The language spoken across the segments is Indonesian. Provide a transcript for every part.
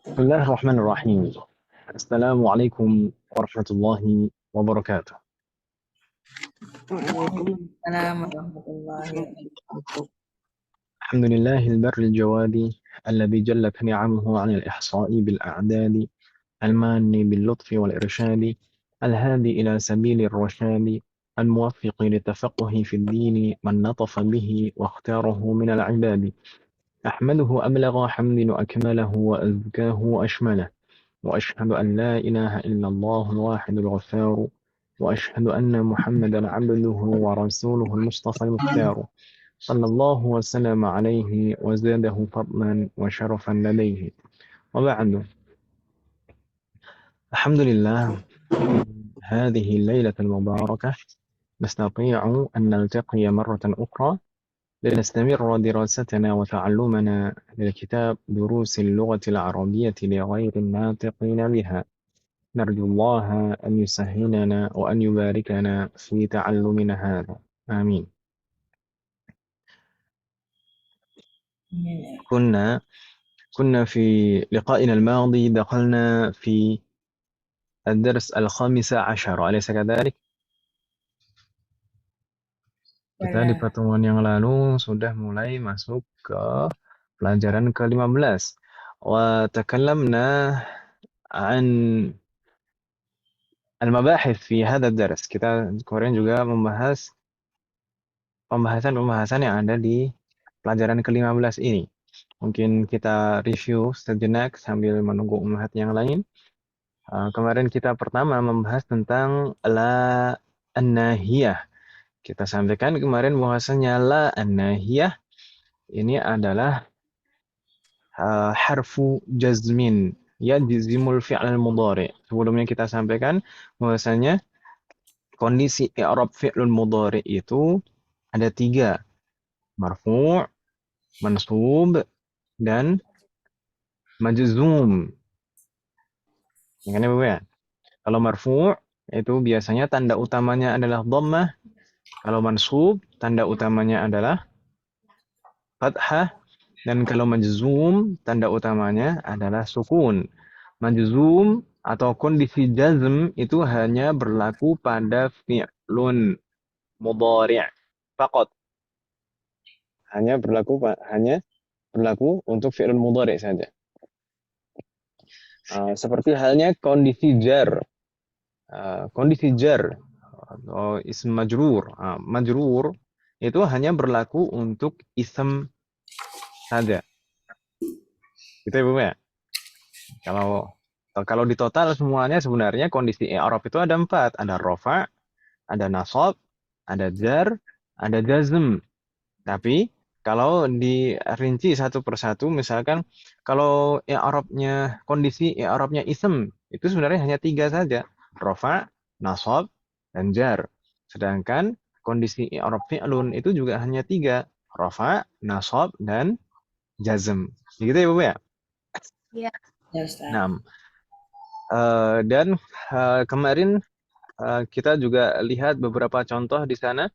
بسم الله الرحمن الرحيم. السلام عليكم ورحمة الله وبركاته. Waalaikumsalam warahmatullahi wabarakatuh. الحمد لله البر الجواد الذي جلت نعمه عن الإحصاء بالأعداد، المان باللطف والإرشاد، الهادي إلى سبيل الرشاد، الموفق للتفقه في الدين من نطف به واختاره من العباد. أحمده أبلغ حمد وأكمله وأزكاه وأشمله، وأشهد أن لا إله إلا الله الواحد الغفار، وأشهد أن محمدا عبده ورسوله المصطفى المختار، صلى الله وسلم عليه وزاده فضلا وشرفا لديه. وبعد، الحمد لله، في هذه الليلة المباركة نستطيع أن نلتقي مرة أخرى لنستمر دراستنا وتعلمنا لكتاب دروس اللغة العربية لغير الناطقين بها. نرجو الله أن يسهلنا وأن يباركنا في تعلمنا هذا، آمين. كنا كنا في لقائنا الماضي دخلنا في الدرس الخامس عشر، أليس كذلك؟ Kita di Ya, pertemuan yang lalu sudah mulai masuk ke pelajaran ke-15. وتكلمنا عن المباحث في هذا الدرس. Kita kemarin juga membahas pembahasan-pembahasan yang ada di pelajaran ke-15 ini. Mungkin kita review sejenak sambil menunggu ummahat yang lain. Kemarin kita pertama membahas tentang la an-nahiyah. Kita sampaikan kemarin bahwasanya la an-nahiyah ini adalah harfu jazmin, yajzimul fi'l mudhari. Sebelumnya kita sampaikan bahwasanya kondisi i'rab fi'lul mudhari itu ada 3, marfu', mansub, dan majzum. Ya kan ya, Bu ya? Kalau marfu' itu biasanya tanda utamanya adalah dhammah, kalau mansub tanda utamanya adalah fathah, dan kalau majzum tanda utamanya adalah sukun. Majzum atau kondisi jazm itu hanya berlaku pada fi'lun mudhari' faqat. Hanya berlaku untuk fi'lun mudhari' saja. Seperti halnya kondisi jar. Kondisi jar atau ism majrur. Majrur itu hanya berlaku untuk ism saja. Gitu ya, Bu ya? Kalau kalau di total semuanya sebenarnya kondisi i'rab itu ada 4. Ada rafa', ada nasab, ada jar, ada jazm. Tapi kalau dirinci satu persatu, misalkan kalau i'rabnya, kondisi i'rabnya ism, itu sebenarnya hanya 3 saja. Rafa', nasab, dan jar. Sedangkan kondisi i'rab fi'lun itu juga hanya 3. Rafa', nasab, dan jazm. Begitu ya, Bu ya? Ya. ya Ustaz. Nah, dan kemarin kita juga lihat beberapa contoh di sana.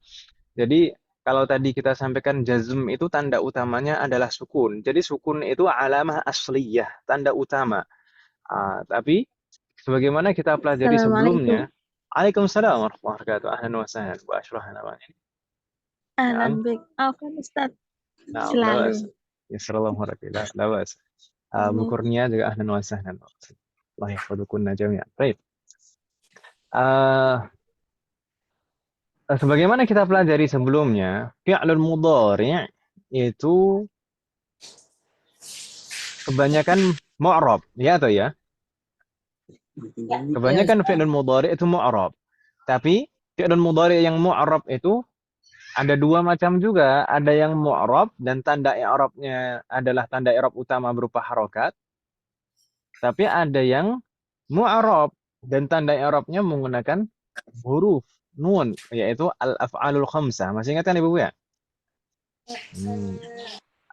Jadi kalau tadi kita sampaikan jazm itu tanda utamanya adalah sukun. Jadi sukun itu alamah asliyah, tanda utama. Tapi sebagaimana kita pelajari Assalamualaikum. sebelumnya, Waalaikumsalam warahmatullahi wabarakatuh. Ahlan wa sahlan. Bu Ashrah namanya. Ahlan Naam. bik. Afwan Ustaz. Naam, la ba'as. Selalu. Yasrallahu warahmatullahi la ba'as. Bu Amin. Kurnia juga ahlan wa sahlan. Allah yahfadukunna jami'an. Baik. Uh, Sebagaimana kita pelajari sebelumnya, fi'lul mudhari' itu kebanyakan mu'rab, ya atau ya? Ya Kebanyakan Ustaz. fi'lul mudhari' itu mu'rab. Tapi fi'lul mudhari' yang mu'rab itu ada 2 macam juga. Ada yang mu'rab dan tanda i'rabnya adalah tanda i'rab utama berupa harokat. Tapi ada yang mu'rab dan tanda i'rabnya menggunakan huruf nun, yaitu al-af'alul khamsah. Masih ingat kan Ibu ya?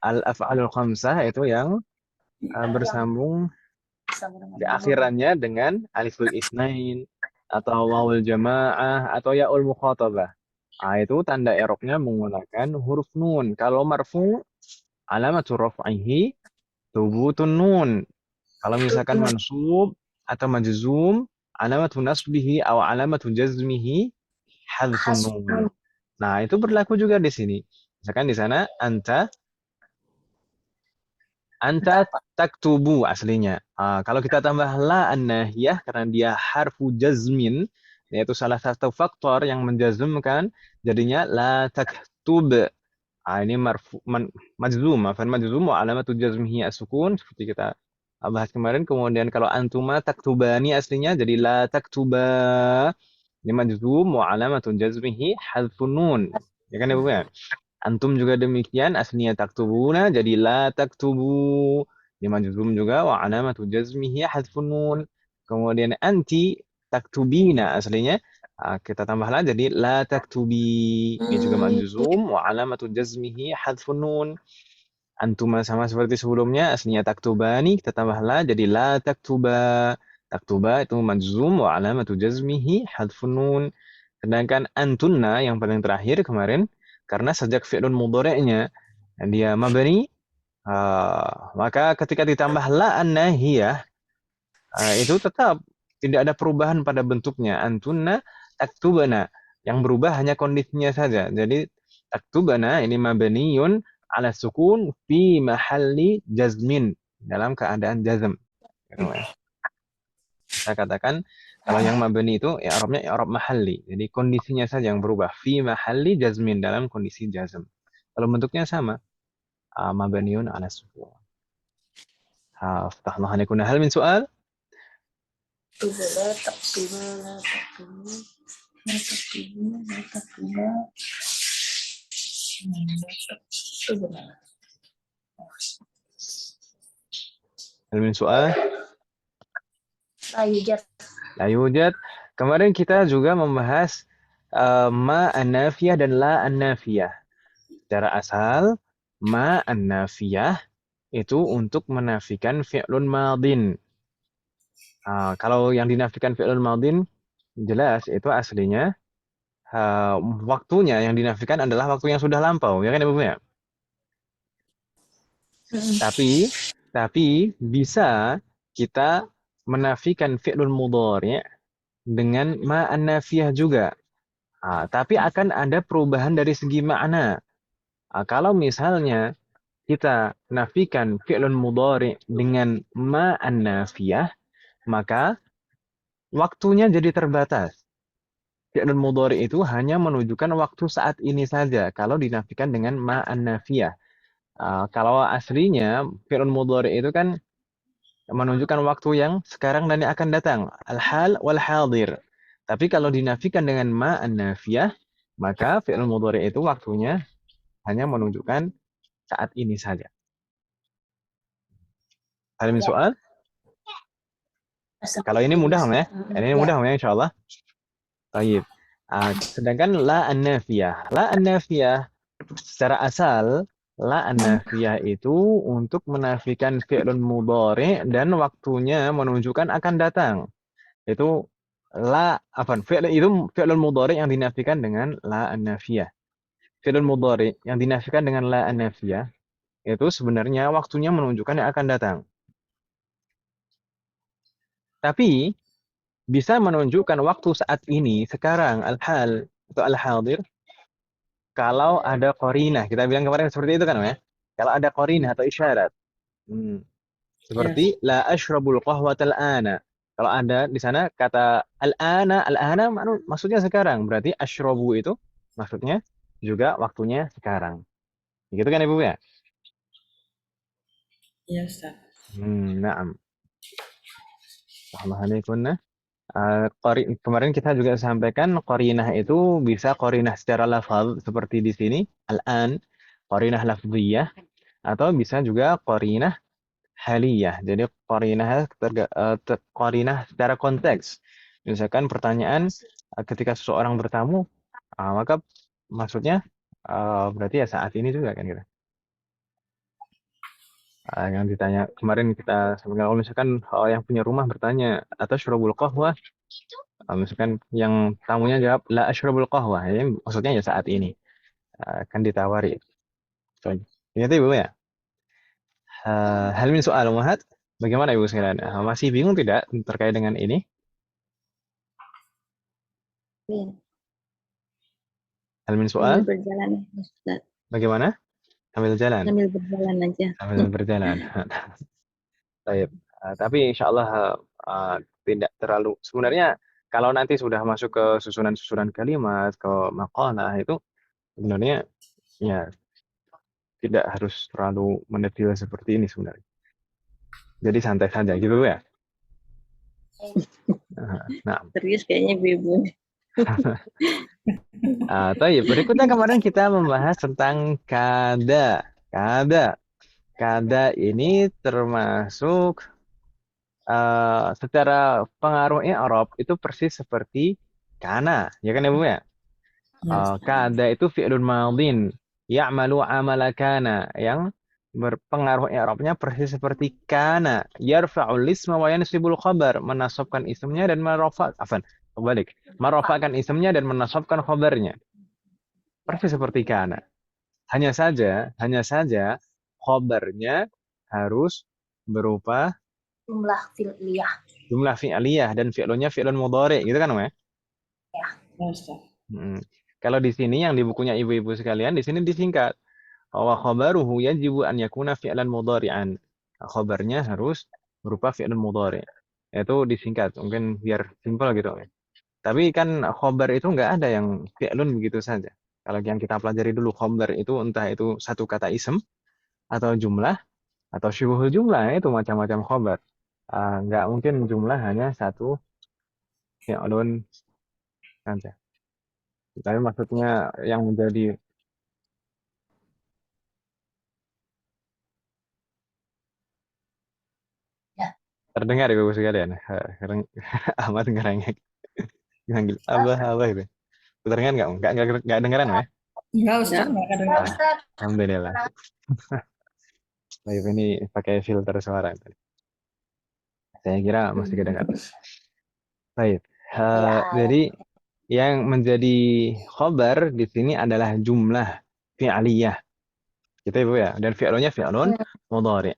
Al-af'alul khamsah itu yang bersambung di akhirannya dengan aliful isnain atau wawul jamaah atau yaul mukhatabah. Itu tanda i'rabnya menggunakan huruf nun. Kalau marfu, alamatul raf'ihi thubutun nun. Kalau misalkan mansub atau majzum, alamatu nasbihi atau alamatu jazmihi hadfun nun. Nah, itu berlaku juga di sini. Misalkan di sana anta taktubu aslinya. Kalau kita tambah la an-nahiyah karena dia harfu jazmin, yaitu salah satu faktor yang menjazmkan, jadinya la taktub. Ini majzum, majzum wa alamatu jazmihi as-sukun seperti kita bahas kemarin. Kemudian kalau antuma taktubani aslinya jadi la taktuba. Ini majzum wa alamatu jazmihi hadfun nun. Ya kan ya Bu ya? Antum juga demikian, aslinya taktubuna jadi la taktubu. Ini majzum juga wa alamatu jazmihi hadfun nun. Kemudian anti taktubina aslinya kita tambahlah jadi la taktubi. Ini juga majzum wa alamatu jazmihi hadfun nun. Antuma sama seperti sebelumnya, aslinya taktubani, kita tambahlah jadi la taktuba. Taktuba itu majzum wa alamatu jazmihi hadfun nun. Sedangkan antunna yang paling terakhir kemarin, karena sejak fi'lun mudhari'nya dia mabni, maka ketika ditambah la an-nahiyah, itu tetap tidak ada perubahan pada bentuknya. Antunna taktubana. Yang berubah hanya kondisinya saja. Jadi taktubana ini mabniun ala sukun fi mahalli jazmin. Dalam keadaan jazm. Saya katakan kalau yang mabni itu i'rabnya i'rab mahalli. Jadi kondisinya saja yang berubah. Fi mahalli jazmin, dalam kondisi jazm. Kalau bentuknya sama, mabniun ala sukun. افتح الله عليكم. هل من سؤال؟ لا تكتبا لا تكتبا لا تكتبا لا تكتبا لا تكتبا. هل من سؤال؟ لا يوجد. La yujad. Kemarin kita juga membahas ma an-nafiyah dan la an-nafiyah. Secara asal, ma an-nafiyah itu untuk menafikan fi'lun madin. Kalau yang dinafikan fi'lun madin, jelas itu aslinya waktunya yang dinafikan adalah waktu yang sudah lampau, ya kan Ibu ya? Tapi bisa kita menafikan fi'lun mudhari' dengan ma an-nafiyah juga. Tapi akan ada perubahan dari segi makna. Kalau misalnya kita nafikan fi'lun mudhari' dengan ma an-nafiyah, maka waktunya jadi terbatas. Fi'lun mudhari' itu hanya menunjukkan waktu saat ini saja kalau dinafikan dengan ma an-nafiyah. Kalau aslinya fi'lun mudhari' itu kan menunjukkan waktu yang sekarang dan yang akan datang. Al-hal wal hadir. Tapi kalau dinafikan dengan ma an-nafiyah, maka fi'il mudhari' itu waktunya hanya menunjukkan saat ini saja. Ada soal? Kalau ini mudah ya? Ini mudah ya insyaallah. Baik. Sedangkan la an-nafiyah. La an-nafiyah secara asal la an-nafiyah itu untuk menafikan fi'lun mudhari' dan waktunya menunjukkan akan datang. Itu fi'lun mudhari' yang dinafikan dengan la an-nafiyah. Fi'lun mudhari' yang dinafikan dengan la an-nafiyah itu sebenarnya waktunya menunjukkan yang akan datang. Tapi bisa menunjukkan waktu saat ini, sekarang, al-hal atau al-hadir, kalau ada qarinah. Kita bilang kemarin seperti itu kan ya? Kalau ada qarinah atau isyarat. Seperti la ashrabul qahwatal ana. Kalau ada di sana kata al-ana maksudnya sekarang. Berarti ashrabu itu maksudnya juga waktunya sekarang. Gitu kan Ibu ya? Iya, Ustaz. Na'am. Alhamdulillah. Kemarin kita juga sampaikan qarinah itu bisa qarinah secara lafaz seperti di sini al-an, qarinah lafziyah, atau bisa juga qarinah haliyah. Jadi qarinah secara konteks. Misalkan pertanyaan ketika seseorang bertamu, maka maksudnya berarti ya saat ini juga kan gitu. Yang ditanya kemarin kita kalau misalkan yang punya rumah bertanya atas syurabul qahwah, misalkan yang tamunya jawab la asyrabul qahwah, ya maksudnya ya saat ini kan ditawari. Ingat Ibu ya. Hal min soal Muhammad? Bagaimana Ibu sekalian? Masih bingung tidak terkait dengan ini? Iya, Hal min sambil soal? berjalan ya, Ustaz. Bagaimana? Sambil jalan. Sambil berjalan aja. Sambil berjalan. Baik. Tapi insya Allah tidak terlalu. Sebenarnya kalau nanti sudah masuk ke susunan-susunan kalimat, ke maqalah itu sebenarnya ya tidak harus terlalu mendetail seperti ini sebenarnya. Jadi santai saja gitu ya. Nah, Serius kayaknya Ibu. Taib. Berikutnya kemarin kita membahas tentang kada. Kada. Kada ini termasuk secara pengaruh i'rab itu persis seperti kana, ya kan ya Bu ya? Kada itu fi'lun madin, ya'malu amala kana, yang berpengaruh i'rabnya persis seperti kana, yarfa'ul isma wa yansibul khabar, menasabkan ismnya dan merafa'kan ismnya dan menasabkan khabarnya. Persis seperti kana. Hanya saja khabarnya harus berupa Jumlah fi'liyah. jumlah fi'liyah dan fi'lunya fi'lun mudhari, gitu kan, Om ya? Ya, Ustaz. Kalau di sini yang di bukunya ibu-ibu sekalian, di sini disingkat bahwa khabaruhu yajibu an yakuna fi'lan mudhari'an. Khabarnya harus berupa fi'lun mudhari. Itu disingkat, mungkin biar simpel gitu, Om ya. Tapi kan khabar itu nggak ada yang fi'lun begitu saja. Kalau yang kita pelajari dulu khabar itu entah itu satu kata ism atau jumlah atau syubuhul jumlah, itu macam-macam khabar. Nggak mungkin jumlah hanya satu fi'lun saja. Tapi maksudnya yang menjadi terdengar ibu sekalian. Sekarang amat ngerengek. Manggil abah gitu. Kedengeran nggak? Nggak dengeran ya? Enggak, Ustaz, enggak kedengaran. Alhamdulillah. Baik, ini pakai filter suara tadi. Saya kira masih kedengaran. Baik. Jadi yang menjadi khobar di sini adalah jumlah fi'aliyah. Gitu Ibu ya. Dan fi'lunya fi'lun mudhari.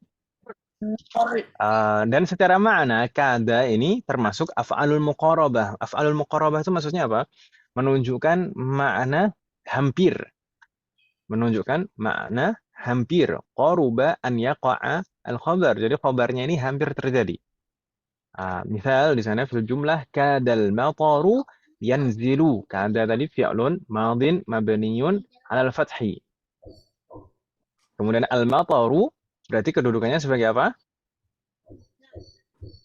Dan secara makna kada ini termasuk af'alul muqarabah. Af'alul muqarabah itu maksudnya apa? Menunjukkan makna hampir. Menunjukkan makna hampir. Qaruba an yaqa'a al-khabar. Jadi khabarnya ini hampir terjadi. Misal di sana fil jumlah kadal mataru yanzilu. Kada tadi fi'lun madin mabniyun 'alal fathi. Kemudian al-mataru berarti kedudukannya sebagai apa?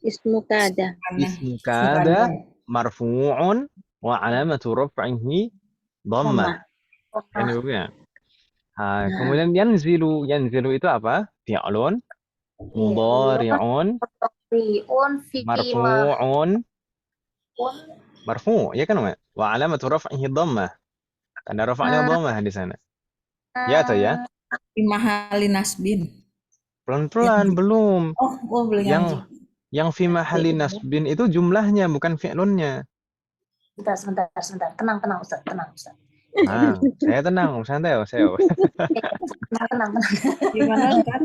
Ismu kada. Ismu kada marfu'un wa 'alamatu raf'ihi dhammah. Ini ya. Kemudian yanzilu itu apa? Fi'lun mudhari'un marfu', ya kan, Mak? Wa 'alamatu raf'ihi dhammah. Tanda rafa'nya dhammah di sana. Ya atau ya? Fi mahali nasbin. Pelan-pelan belum. Oh, boleh Yang fi mahali nasbin itu jumlahnya bukan fi'lunnya. Sebentar. Tenang, Ustaz. Tenang. Saya tenang, santai, saya. Tenang. Gimana kan?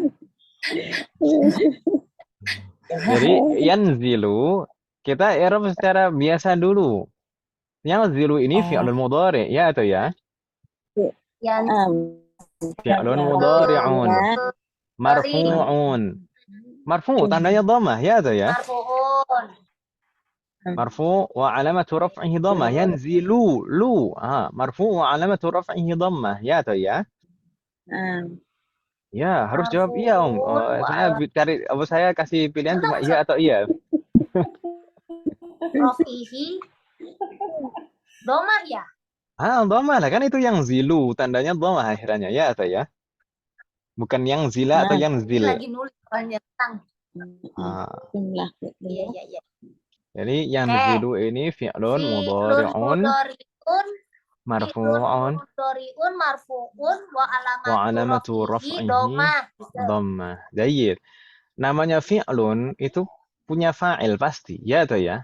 Jadi yanzilu kita i'rab secara biasa dulu. Yanzilu ini fi'lun mudhari, ya atau ya? Fi'lun mudhari'un marfu'un. Marfu' tandanya dhammah, ya atau ya? Marfu' wa 'alamatu raf'ihi dhammah. Yanzilu marfu' wa 'alamatu raf'ihi dhammah, ya atau ya? Ya, harus jawab iya, Om. Saya kasih pilihan cuma iya atau iya. Rafihi dhammah ya? Dhammah lah, kan itu yang zilu, tandanya dhammah akhirannya, ya atau ya? Bukan yang zila atau yang zil. Lagi nulis banyak tentang. Iya. Jadi yang zilu ini fi'lun mudhari'un marfu'un wa alamatu raf'ihi dhammah. Jayyid. Namanya fi'lun itu punya fa'il pasti, ya atau ya?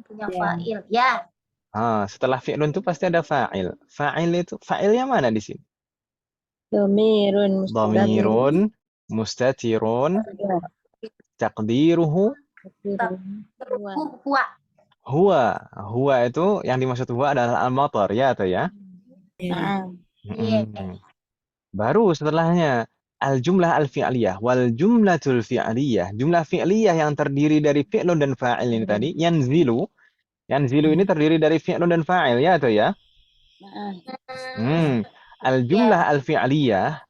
Punya fa'il, ya. Setelah fi'lun itu pasti ada fa'il. Fa'ilnya mana di sini? Dhamirun mustatirun Ya. taqdiruhu Huwa. huwa itu yang dimaksud huwa adalah al-matar ya atau ya. Iya. Iya. Baru setelahnya al-jumlah al-fi'liyah wal jumlatul fi'liyah. Jumlah fi'liyah yang terdiri dari fi'lun dan fa'il ini tadi yanzilu. Yanzilu ini terdiri dari fi'lun dan fa'il ya atau ya. Al-jumlah al-fi'liyah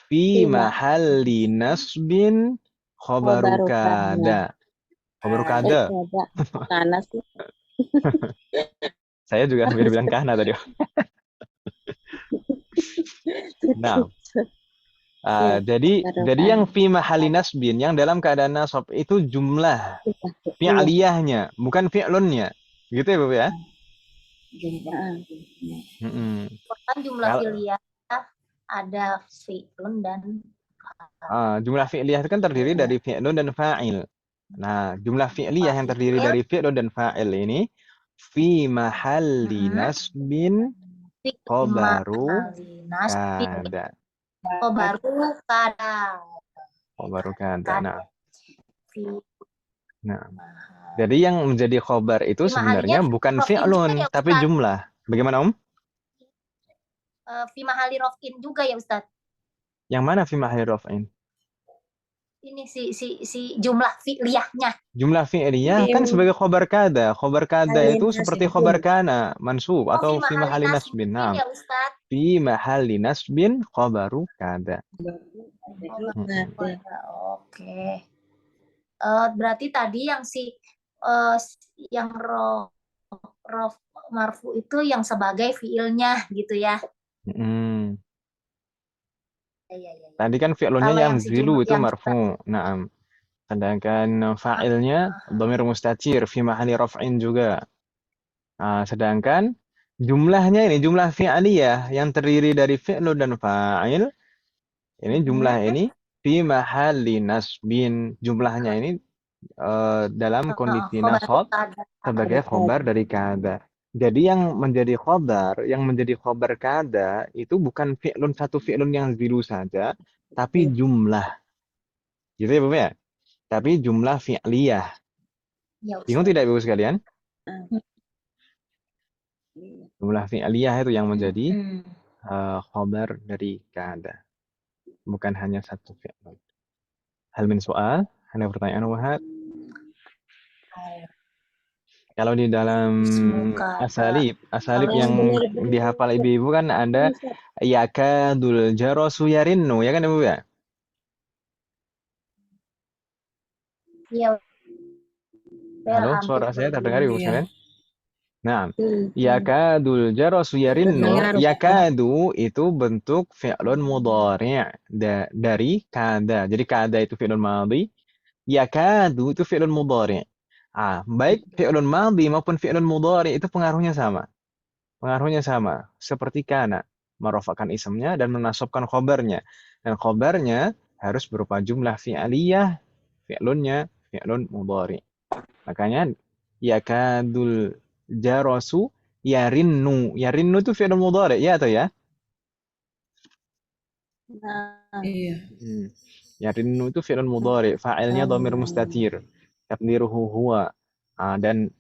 fi mahalli nasbin khabaru kada. Khabaru kada. Nanas. Saya juga hampir bilang kana tadi. Nah, jadi yang fi mahalli nasbin, yang dalam keadaan nasab itu jumlah fi'liyahnya, bukan fi'lunnya. Gitu ya, Bapak ya? Kan jumlah Kalau- fi'liyah ada fi'lun dan jumlah fi'liyah itu kan terdiri dari fi'lun dan fa'il. Nah, jumlah fi'liyah yang terdiri dari fi'lun dan fa'il ini fi mahalli nasbin khabaru kada. Khabaru kada. Khabaru kada. Nah, Fi- jadi yang menjadi khobar itu Fi sebenarnya mahalinya bukan rofin fi'lun, juga ya, tapi Ustaz. jumlah. Bagaimana, Om? Fi mahali rofin juga ya Ustaz. Yang mana fi mahalli raf'in? Ini si jumlah fi'liyahnya. Jumlah fi'liyah kan sebagai khobar kada. Khobar kada itu seperti khobar kana, mansub atau fi mahalli nasbin. Nah, ya Ustaz. fi mahalli nasbin khabaru kada. Oke. Berarti tadi yang yang rof marfu itu yang sebagai fiilnya gitu ya. Iya. Tadi kan fi'lunnya Kalau yang yang si zilu jumlah- itu yang marfu. Naam. Sedangkan fa'ilnya dhamir mustatir fi mahalli raf'in juga. Sedangkan jumlahnya ini jumlah fi'liyah yang terdiri dari fi'lun dan fa'il. Ini jumlah ini fi mahalli nasbin. Jumlahnya ini dalam kondisi nasab sebagai khobar dari kada. Jadi yang menjadi khobar kada itu bukan fi'lun satu fi'lun yang zilu saja, tapi jumlah. Gitu ya, Bapak ya? Tapi jumlah fi'liyah. Ya, Ustaz. Bingung tidak, Ibu sekalian? Jumlah fi'liyah itu yang menjadi khobar dari kada. Bukan hanya satu fi'lun. Hal min soal? Ada pertanyaan, Wahab? Kalau di dalam asalib yang dihafal ibu-ibu kan ada yakadul jarasu yarinnu, ya kan Ibu ya? Iya. Halo, suara saya terdengar Ibu Iya. sekalian? Nah, yakadul jarasu yarinnu, yakadu itu bentuk fi'lun mudhari' dari kada. Jadi kada itu fi'lun madhi, yakadu itu fi'lun mudhari'. Baik fi'lun madhi maupun fi'lun mudhari itu pengaruhnya sama. Pengaruhnya sama, seperti kana, merofakkan isimnya dan menasabkan khobarnya. Dan khobarnya harus berupa jumlah fi'liyah, fi'lunnya fi'lun mudhari. Makanya yakadul jarasu yarinnu. Yarinnu itu fi'lun mudhari, ya atau ya? Iya. Yarinnu itu fi'lun mudhari, fa'ilnya dhamir mustatir. Taqdiruhu huwa. Dan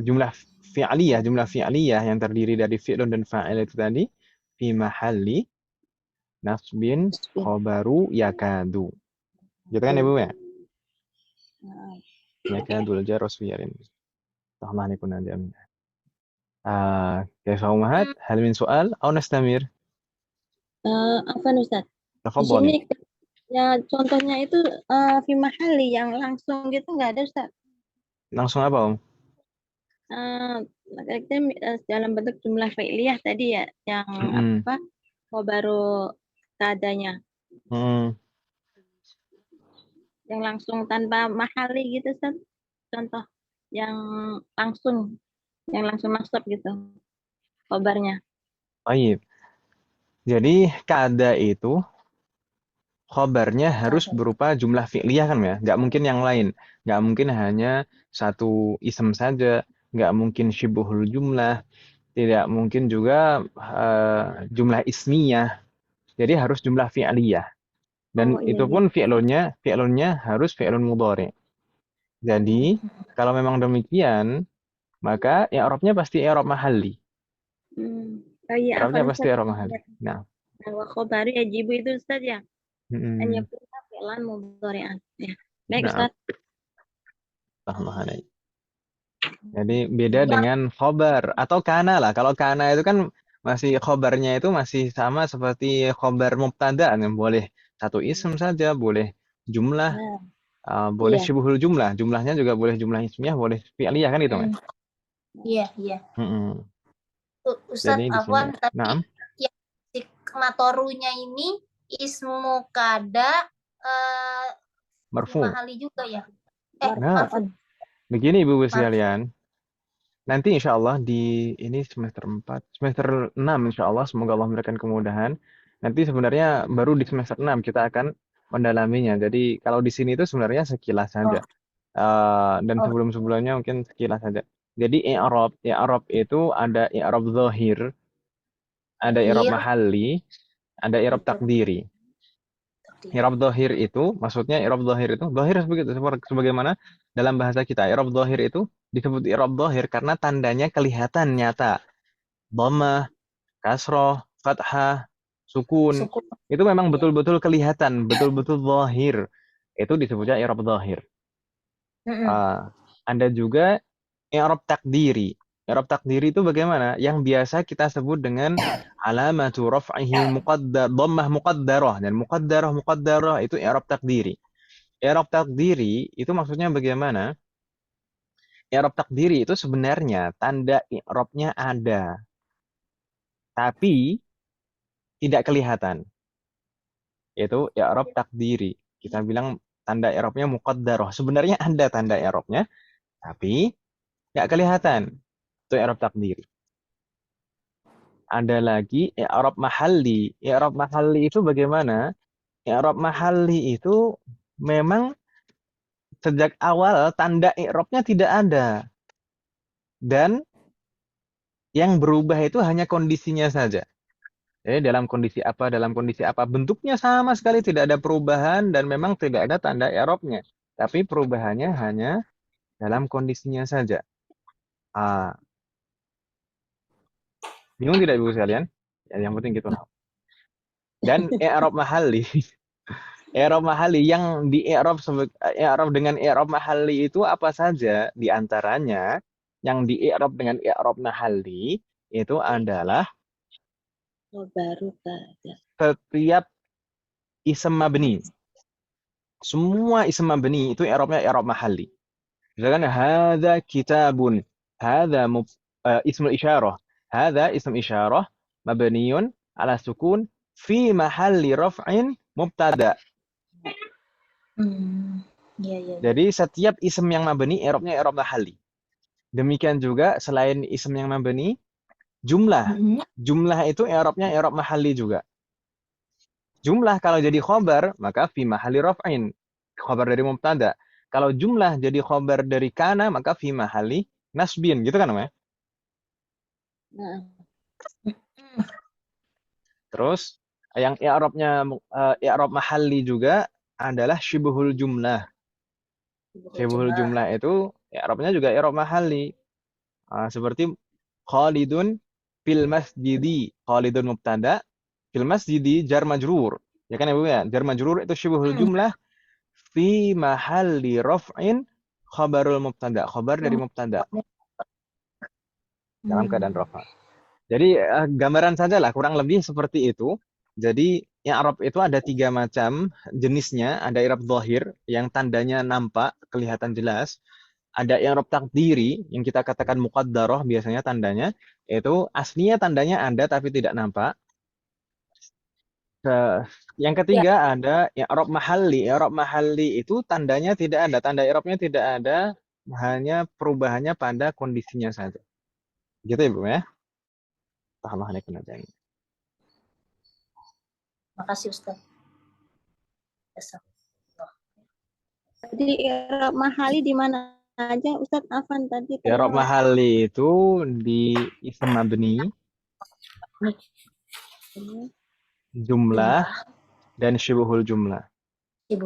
jumlah fi'liyah yang terdiri dari fi'lun dan fa'il itu tadi fi mahalli nasbin khabaru yakadu. Gitu kan Ibu ya? Yakadul jarasu yarin. Tahmani kunna amin. Kaifa umahat? Hal min soal atau nastamir? Apa Ustaz? Di Tafadhali. sini ya contohnya itu fi mahali yang langsung gitu nggak ada Ustaz. Langsung apa, Om? Dalam bentuk jumlah fi'liyah tadi ya yang apa baru keadaannya yang langsung tanpa mahali gitu Ustaz. Contoh yang langsung masuk gitu kabarnya. Baik. Jadi kada itu khobarnya harus berupa jumlah fi'liyah kan ya? Nggak mungkin yang lain. Nggak mungkin hanya satu ism saja. Nggak mungkin syibhul jumlah. Tidak mungkin juga jumlah ismiyah. Jadi harus jumlah fi'liyah. Dan Oh, iya, itu iya. pun fi'lunnya harus fi'lun mudhari. Jadi, kalau memang demikian, maka i'rabnya pasti i'rab mahalli. Oh iya, I'rabnya afan pasti Ustaz. i'rab mahalli. Nah, Wa khobaru yajibu itu Ustaz ya. An mm, yakuna fi'lan mudhari'an. Ya. Baik nah, Ustaz. mahalli. Jadi beda dengan khobar atau kana lah. Kalau kana itu kan masih khobarnya itu masih sama seperti khobar mubtada, yang boleh satu ism saja, boleh jumlah, Nah, boleh iya. syubuhul jumlah. Jumlahnya juga boleh jumlah ismiyah, boleh fi'liyah kan itu, Mas? Iya, iya. Mm-mm. Ustadz Jadi di sini, Afwan tadi nah, yang si matorunya ini ismu kada marfu. mahali juga ya. Nah, Marfu. begini Ibu-ibu Marfu. sekalian. Nanti insya Allah di ini semester 4, semester 6 insya Allah, semoga Allah memberikan kemudahan. Nanti sebenarnya baru di semester 6 kita akan mendalaminya. Jadi kalau di sini itu sebenarnya sekilas saja. Dan Oh. sebelum-sebelumnya mungkin sekilas saja. Jadi i'rab itu ada i'rab zahir, ada i'rab Zahir. mahalli, ada i'rab takdiri. I'rab zahir itu, maksudnya i'rab zahir itu, zahir sebagaimana dalam bahasa kita. I'rab zahir itu disebut i'rab zahir karena tandanya kelihatan nyata. Dhammah, kasroh, fathah, sukun. Sukun. Itu memang Iya. betul-betul kelihatan, betul-betul zahir. Itu disebutnya i'rab zahir. Ada juga i'rab takdiri. I'rab takdiri itu bagaimana? Yang biasa kita sebut dengan alamatu raf'ihi dhammah muqaddarah, dan muqaddarah itu i'rab takdiri. I'rab takdiri itu maksudnya bagaimana? I'rab takdiri itu sebenarnya tanda i'rabnya ada, tapi tidak kelihatan. Itu i'rab takdiri. Kita bilang tanda i'rabnya muqaddarah. Sebenarnya ada tanda i'rabnya, tapi nggak kelihatan. Itu i'rab takdiri. Ada lagi i'rab mahalli. I'rab mahalli itu bagaimana? I'rab mahalli itu memang sejak awal tanda i'rabnya tidak ada. Dan yang berubah itu hanya kondisinya saja. Jadi dalam kondisi apa, bentuknya sama sekali tidak ada perubahan dan memang tidak ada tanda i'rabnya. Tapi perubahannya hanya dalam kondisinya saja. Bingung tidak Ibu sekalian? Ya, yang penting gitu lah. Dan i'rab mahalli, i'rab mahalli yang di i'rab dengan i'rab mahalli itu apa saja? Di antaranya yang di i'rab dengan i'rab mahalli itu adalah Baru kada. setiap ism mabni. Semua ism mabni itu i'rabnya i'rab mahalli. Misalkan hadza kitabun, hadza ismul isyarah. Hadza ism isyarah mabniun ala sukun fi mahalli raf'in mubtada. Iya, iya. Jadi setiap ism yang mabni i'rabnya i'rab mahalli. Demikian juga selain ism yang mabni, jumlah. Jumlah itu i'rabnya i'rab mahalli juga. Jumlah kalau jadi khobar, maka fi mahalli raf'in. Khobar dari mubtada. Kalau jumlah jadi khobar dari kana, maka fi mahalli nasbin. Gitu kan, Om ya? Nah, Terus yang i'rabnya i'rab mahalli juga adalah syibhul jumlah. Syibhul jumlah itu i'rabnya juga i'rab mahalli. Seperti Khalidun fil masjidi. Khalidun mubtada, fil masjidi jar majrur. Ya kan Ibu ya? Jar majrur itu syibhul jumlah fi mahalli raf'in khabarul mubtada. Khabar dari mubtada dalam keadaan rafa. Jadi gambaran saja lah kurang lebih seperti itu. Jadi i'rab itu ada 3 macam jenisnya. Ada i'rab zahir yang tandanya nampak, kelihatan jelas. Ada i'rab takdiri yang kita katakan muqaddarah biasanya tandanya. Itu aslinya tandanya ada tapi tidak nampak. Yang ketiga ada i'rab mahalli. I'rab mahalli itu tandanya tidak ada. Tanda i'rabnya tidak ada. Hanya perubahannya pada kondisinya saja. Gitu ya Bu ya. Makasih Ustaz. Jadi i'rab mahalli di mana aja Ustaz Afan tadi? I'rab mahalli itu di ism mabni, jumlah, dan syubuhul jumlah. Ibu.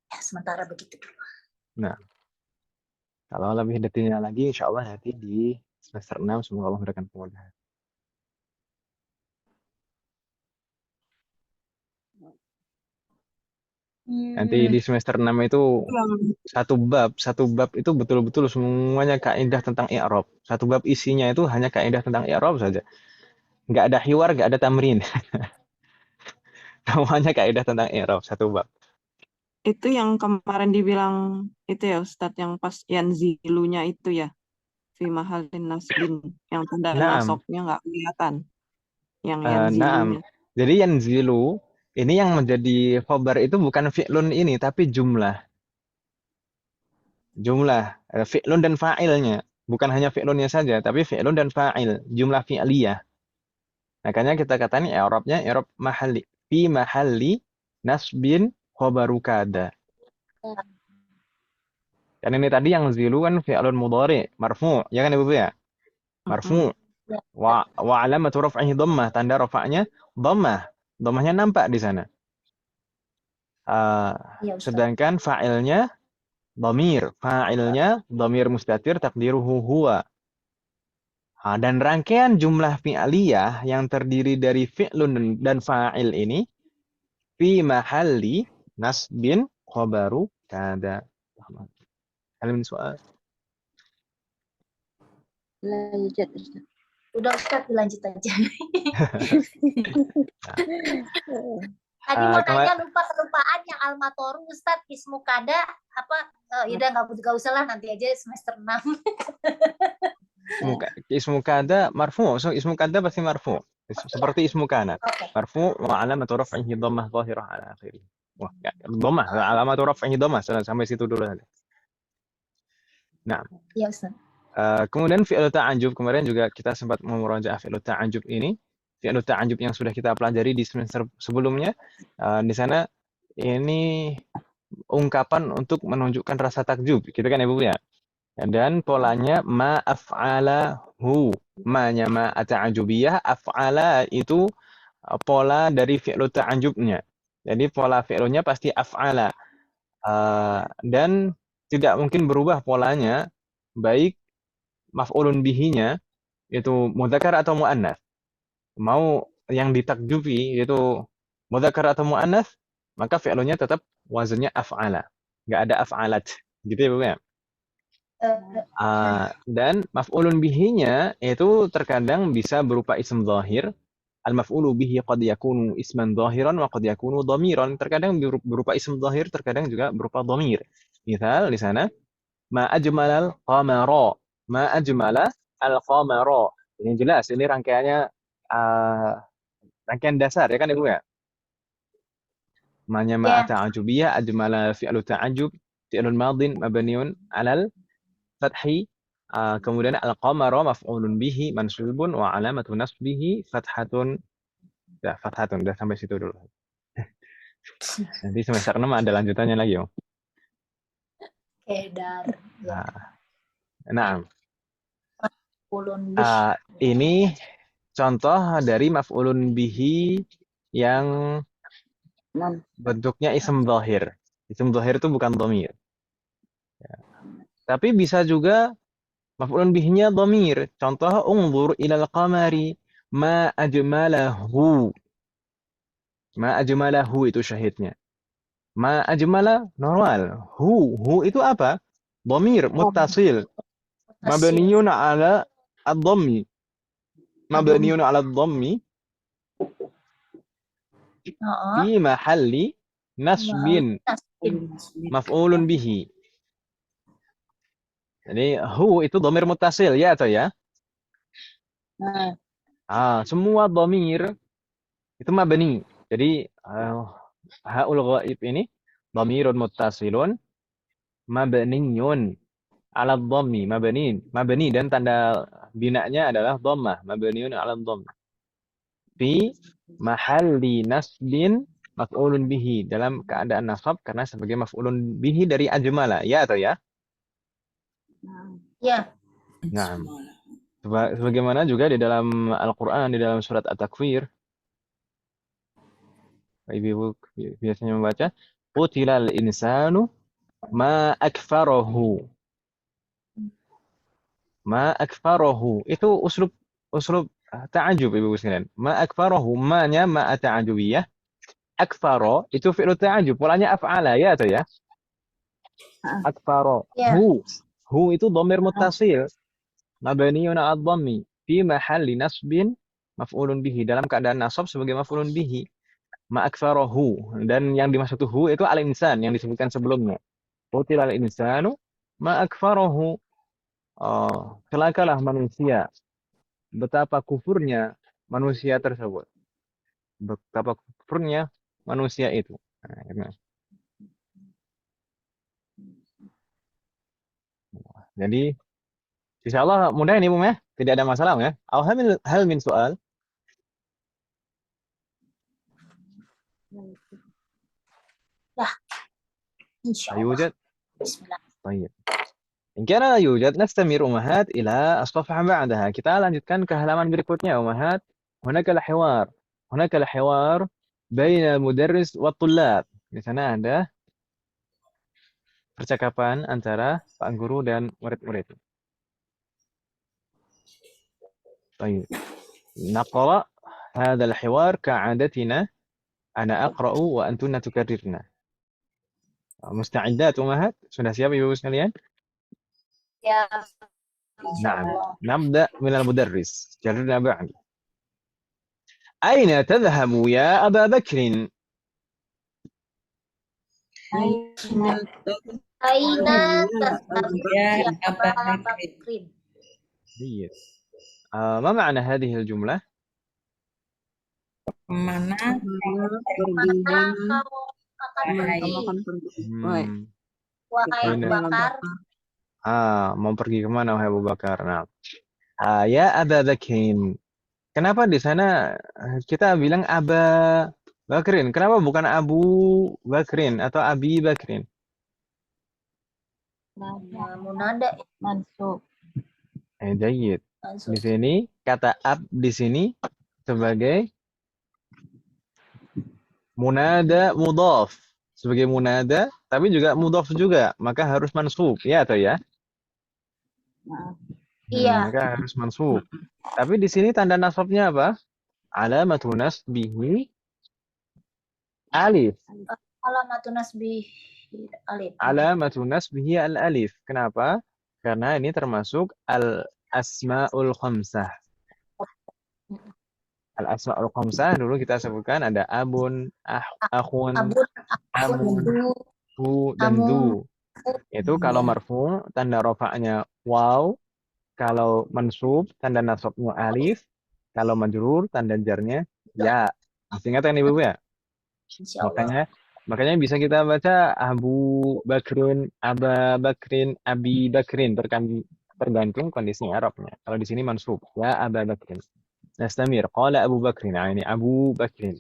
Ya, sementara begitu dulu. Nah, kalau lebih detailnya lagi, insya Allah nanti di semester 6, semoga Allah memberikan kemudahan. Nanti di semester 6 itu satu bab itu betul-betul semuanya kaidah tentang i'rab. Satu bab isinya itu hanya kaidah tentang i'rab saja. Nggak ada hiwar, nggak ada tamrin. Semuanya kaidah tentang i'rab satu bab. Itu yang kemarin dibilang itu ya Ustadz, yang pas yanzilunya itu ya, fi mahalin nasbin, yang tanda Naam, nasabnya nggak kelihatan, yang naam. yanzilunya. Jadi yanzilu ini yang menjadi khobar itu bukan fi'lun ini tapi jumlah. Jumlah fi'lun dan fa'ilnya. Bukan hanya fi'lunnya saja, tapi fi'lun dan fa'il, jumlah fi'liyah. Makanya kita katakan i'rabnya i'rab mahalli. Fi mahalli nasbin khobaru kada. Kan ini tadi yang zilu kan fi'lun mudhari, marfu', ya kan Ibu ya? Marfu'. Ya, Wa alamatu raf'ihi dhammah, tanda rafa'nya dhammah. Dhammahnya nampak di sana. ya Ustaz. Sedangkan fa'ilnya dhamir, fa'ilnya dhamir mustatir takdiruhu huwa. Dan rangkaian jumlah fi'liyah yang terdiri dari fi'lun dan fa'il ini fi mahalli nasbin khobaru kada. Hal min soal. Lanjut, Ustaz. Udah Ustaz, dilanjut aja. Tadi mau nanya lupa kelupaan yang almatoru Ustaz, ismu kada apa? Yaudah nggak usah lah, nanti aja semester 6. Ismu kada marfu, so ismu kada pasti marfu. Seperti ismu kana. Oke. Marfu wa alamatu raf'ihi dhammah dhahirah ala akhirih. Wah, dhammah, alamatu raf'ihi dhammah, sampai situ dulu. Nah, Ya Ustaz. kemudian fi'il ta'ajub kemarin juga kita sempat memurajaah fi'il ta'ajub ini. Fi'il ta'ajub yang sudah kita pelajari di semester sebelumnya. Di sana ini ungkapan untuk menunjukkan rasa takjub, gitu kan Ibu ya? Dan polanya ma af'alahu. Ma-nya ma ta'ajubiyah, af'ala itu pola dari fi'il ta'ajubnya. Jadi pola fi'ilnya pasti af'ala. Dan tidak mungkin berubah polanya, baik maf'ulun bihinya itu mudzakkar atau muannats. Mau yang ditakjubi itu mudzakkar atau muannats, maka fi'lunya tetap wazannya af'ala. Enggak ada af'alat. Gitu ya, Bu ya? Dan maf'ulun bihinya itu terkadang bisa berupa ism zahir. Al-maf'ulu bihi qad yakunu isman zahiran wa qad yakunu dhamiran. Terkadang berupa ism zahir, terkadang juga berupa dhamir. Misal di sana ma ajmalal qamara. Ma ajmala al-qamara. Ini jelas, ini rangkaiannya rangkaian dasar ya kan Ibu ya? Ma-nya ma ta'ajubiyah, ajmala fi'lu ta'ajub, fi'lun madin mabniun 'alal fathi. Kemudian al-qamara maf'ulun bihi mansubun wa 'alamatu nasbihi fathatun. Ya, fathatun. Udah sampai situ dulu. Nanti semester 6 ada lanjutannya lagi, Om. Edar. Ya. Nah, Maf'ulun bih. ini contoh dari maf'ulun bihi yang bentuknya ism zahir. Ism zahir itu bukan dhamir. Ya. Tapi bisa juga maf'ulun bihinya dhamir. Contoh unzur ilal qamari ma ajmalahu. Ma ajmalahu itu syahidnya. Ma ajmala normal. Hu itu apa? Dhamir muttasil. Mabniyun ala ad-dhammi. Mabniyun ala ad-dhammi fi mahalli nasbin maf'ulun bihi. Jadi hu itu dhamir muttasil ya atau ya? Semua dhamir itu mabni. Jadi haul ghaib ini dhamirun muttasilun mabniyun ala dhammi, mabni dan tanda binanya adalah dhammah, mabniun ala dhamm. Fi mahalli nasbin maf'ulun bihi, dalam keadaan nasab karena sebagai maf'ulun bihi dari ajmala, ya atau ya? Ya. Nah, sebagaimana juga di dalam Al-Qur'an, di dalam surat At-Takwir, Ibu biasanya membaca qutilal insanu ma akfarahu. Ma akfarahu. Itu uslub ta'ajub Ibu sekalian. Ma akfarahu, ma-nya ma ta'ajubiyah. Akfaro itu fi'lu ta'ajub, polanya af'ala ya atau ya? Akfaro. Ya. Hu itu dhamir muttasil. Mabniun 'ala dhammi fi mahalli nasbin maf'ulun bihi, dalam keadaan nasab sebagai maf'ulun bihi. Ma akfarahu, dan yang dimaksud hu itu al-insan yang disebutkan sebelumnya. Qutilal insanu ma akfarahu. Oh, celakalah manusia. Betapa kufurnya manusia tersebut. Betapa kufurnya manusia itu. Nah, jadi insya Allah mudah ini ya, tidak ada masalah ya. Hal min soal. Ya, insya Allah. يوجد. Bismillah. طيب. إن كان لا يوجد نستمر أمهات إلى الصفحة بعدها. Kita lanjutkan ke halaman berikutnya أمهات. هناك الحوار بين المدرس والطلاب. Di sana ada percakapan antara Pak Guru dan murid-murid. طيب. نقرأ هذا الحوار كعادتنا. أنا أقرأ وأنتن تكررن. مستعدات أمهات؟ Sudah siap Ibu sekalian? Ya, insya نعم. Allah. نبدأ من المدرس. جرنا بعد. أين تذهب يا أبا بكر؟ Aina tadhhabu Ya ya Aba Aba Bakrin. Bakrin. جيد. ما معنى هذه الجملة؟ Kemana Mana kau akan Wahai. pergi? Wahai Wahai Abu Bakar. Mau pergi kemana wahai Abu Bakar? Nah, ya Aba Bakrin. Kenapa di sana kita bilang Aba Bakrin? Kenapa bukan Abu Bakrin atau Abi Bakrin? Munada Mansub. Jayid. langsung. Di sini kata ab di sini sebagai munada mudhaf, sebagai munada tapi juga mudhaf juga, maka harus mansub ya atau ya? Iya. Maka harus mansub. Tapi di sini tanda nasabnya apa? Alamatun nasbihi alif. Alamatun nasbih alif. Alamatun nasbihi al-alif. Kenapa? Karena ini termasuk al-asmaul khamsah. Al-asmaul khamsah dulu kita sebutkan ada abun, akhun, Abun, amun, hu, dan du. Itu kalau marfu tanda rofa'nya waw, kalau mansub tanda nasabnya alif, kalau majrur tanda jarnya ya. Masih ingat kan Ibu ya? insya Allah. Makanya bisa kita baca Abu Bakrin, Aba Bakrin, Abi Bakrin, tergantung kondisi Arabnya. Kalau di sini mansub ya Aba Bakrin. Nastamir qala Abu Bakrin, ini Abu Bakrin.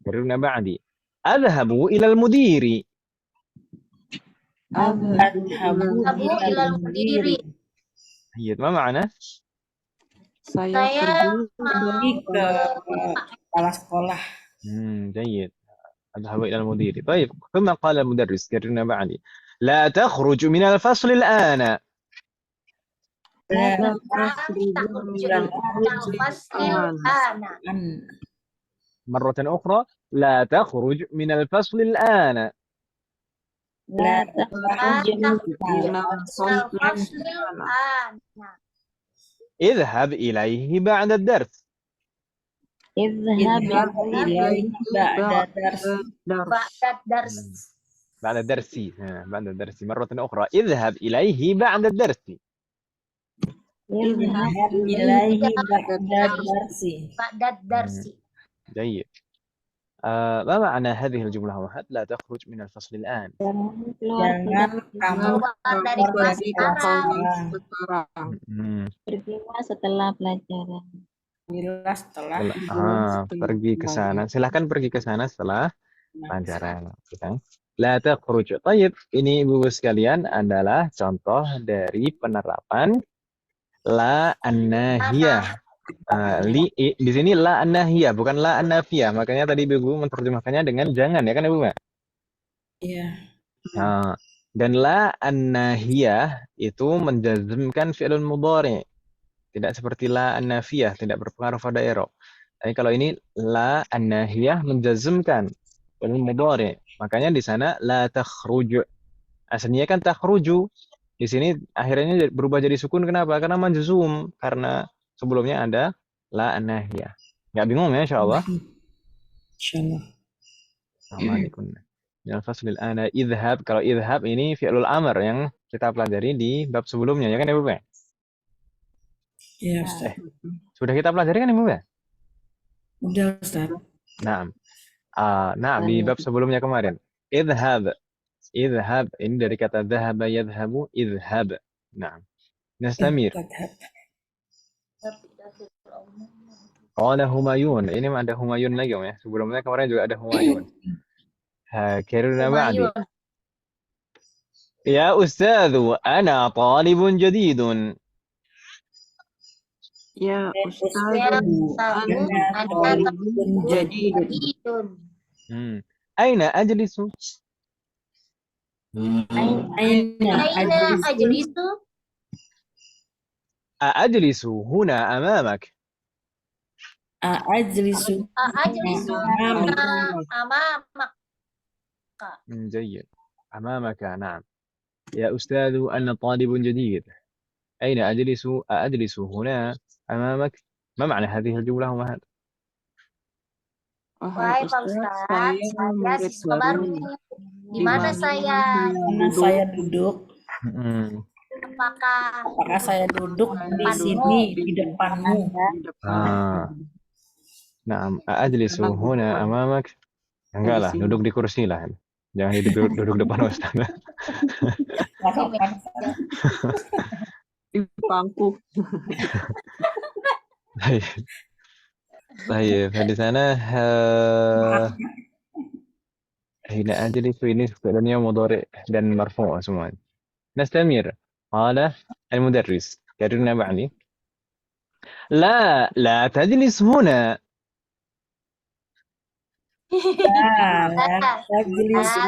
Karena ba'di adhabu ila al-mudiri. Adhabu Abu ilal mudiri. Iya, apa makna? Saya pergi ke kepala sekolah. جيد. أذهب إلى المدير. طيب ثم قال المدرس كررنا بعدي لا تخرج من الفصل الآن. مرة أخرى لا تخرج من الفصل الآن. لا تخرج من الفصل الآن. اذهب إليه بعد الدرس. اذهب إليه بعد الدرس. بعد الدرس. بعد الدرس مرة أخرى اذهب إليه بعد الدرس. اذهب إليه بعد الدرس. جيد. ما معنى هذه الجملة واحد؟ لا تخرج من الفصل الآن. Jangan kamu dari kelas sekarang. Pergilah setelah pelajaran. Pergi ke sana. Silahkan pergi ke sana setelah pelajaran. La takhruj. Baik, ini Ibu sekalian adalah contoh dari penerapan la an-nahiyah. Di sini la an-nahiyah, bukan la an-nafiyah. Makanya tadi Ibu menerjemahkannya dengan jangan, ya kan Ibu? Iya. Dan la an-nahiyah itu menjazmkan fi'lun mudhari'. Tidak seperti la an-nafiyah, tidak berpengaruh pada i'rab. Tapi kalau ini la an-nahiyah menjazmkan fi'lun mudhari'. Makanya di sana la takhruj. Aslinya kan takhruju. Di sini akhirnya berubah jadi sukun. Kenapa? Karena manjuzum. Karena sebelumnya ada la an-nahiyah. Nggak bingung ya, insyaallah? Insyaallah. Assalamualaikum. Yang faslil ana idhab. Kalau idhab ini fi'lul amr yang kita pelajari di bab sebelumnya, ya kan Ibu? Iya, Ustaz. Sudah kita pelajari kan Ibu? Udah, Ustaz. Nah, di bab sebelumnya kemarin. Idhab. Idhab ini dari kata dhahaba yadhabu idhab. Nah, nastamir. Qala Humayun. Ini ada Humayun lagi ya. Sebelumnya kemarin juga ada Humayun. Kiruna ba'di. Ya Ustadzu, ana talibun jadidun. Ya Ya, Ustaz, ana talibun jadidun. Aina ajlisu? Aina ajlisu? Ajlisu huna amamak. Ajlisu amamak. جيد. أمامك نعم. يا أستاذ أنا طالب جديد. أين أجلس؟ أجلس هنا أمامك. ما معنى هذه الجملة وما هذا؟ Wahai Pak Ustaz, Ustaz, saya saya murid siswa baru. baru. Di mana saya? saya duduk? Apakah saya duduk di sini di depanmu? Nah, أجلس هنا أمامك. Enggak lah, duduk di kursi lah. Jangan duduk depan Ustaz. Di bangku. Baik, di sana hina ajlisu ini fi'lnya mudhari' dan marfu' semua. Nastamir. Qala al-mudarris. Karina ba'di. La tajlis huna.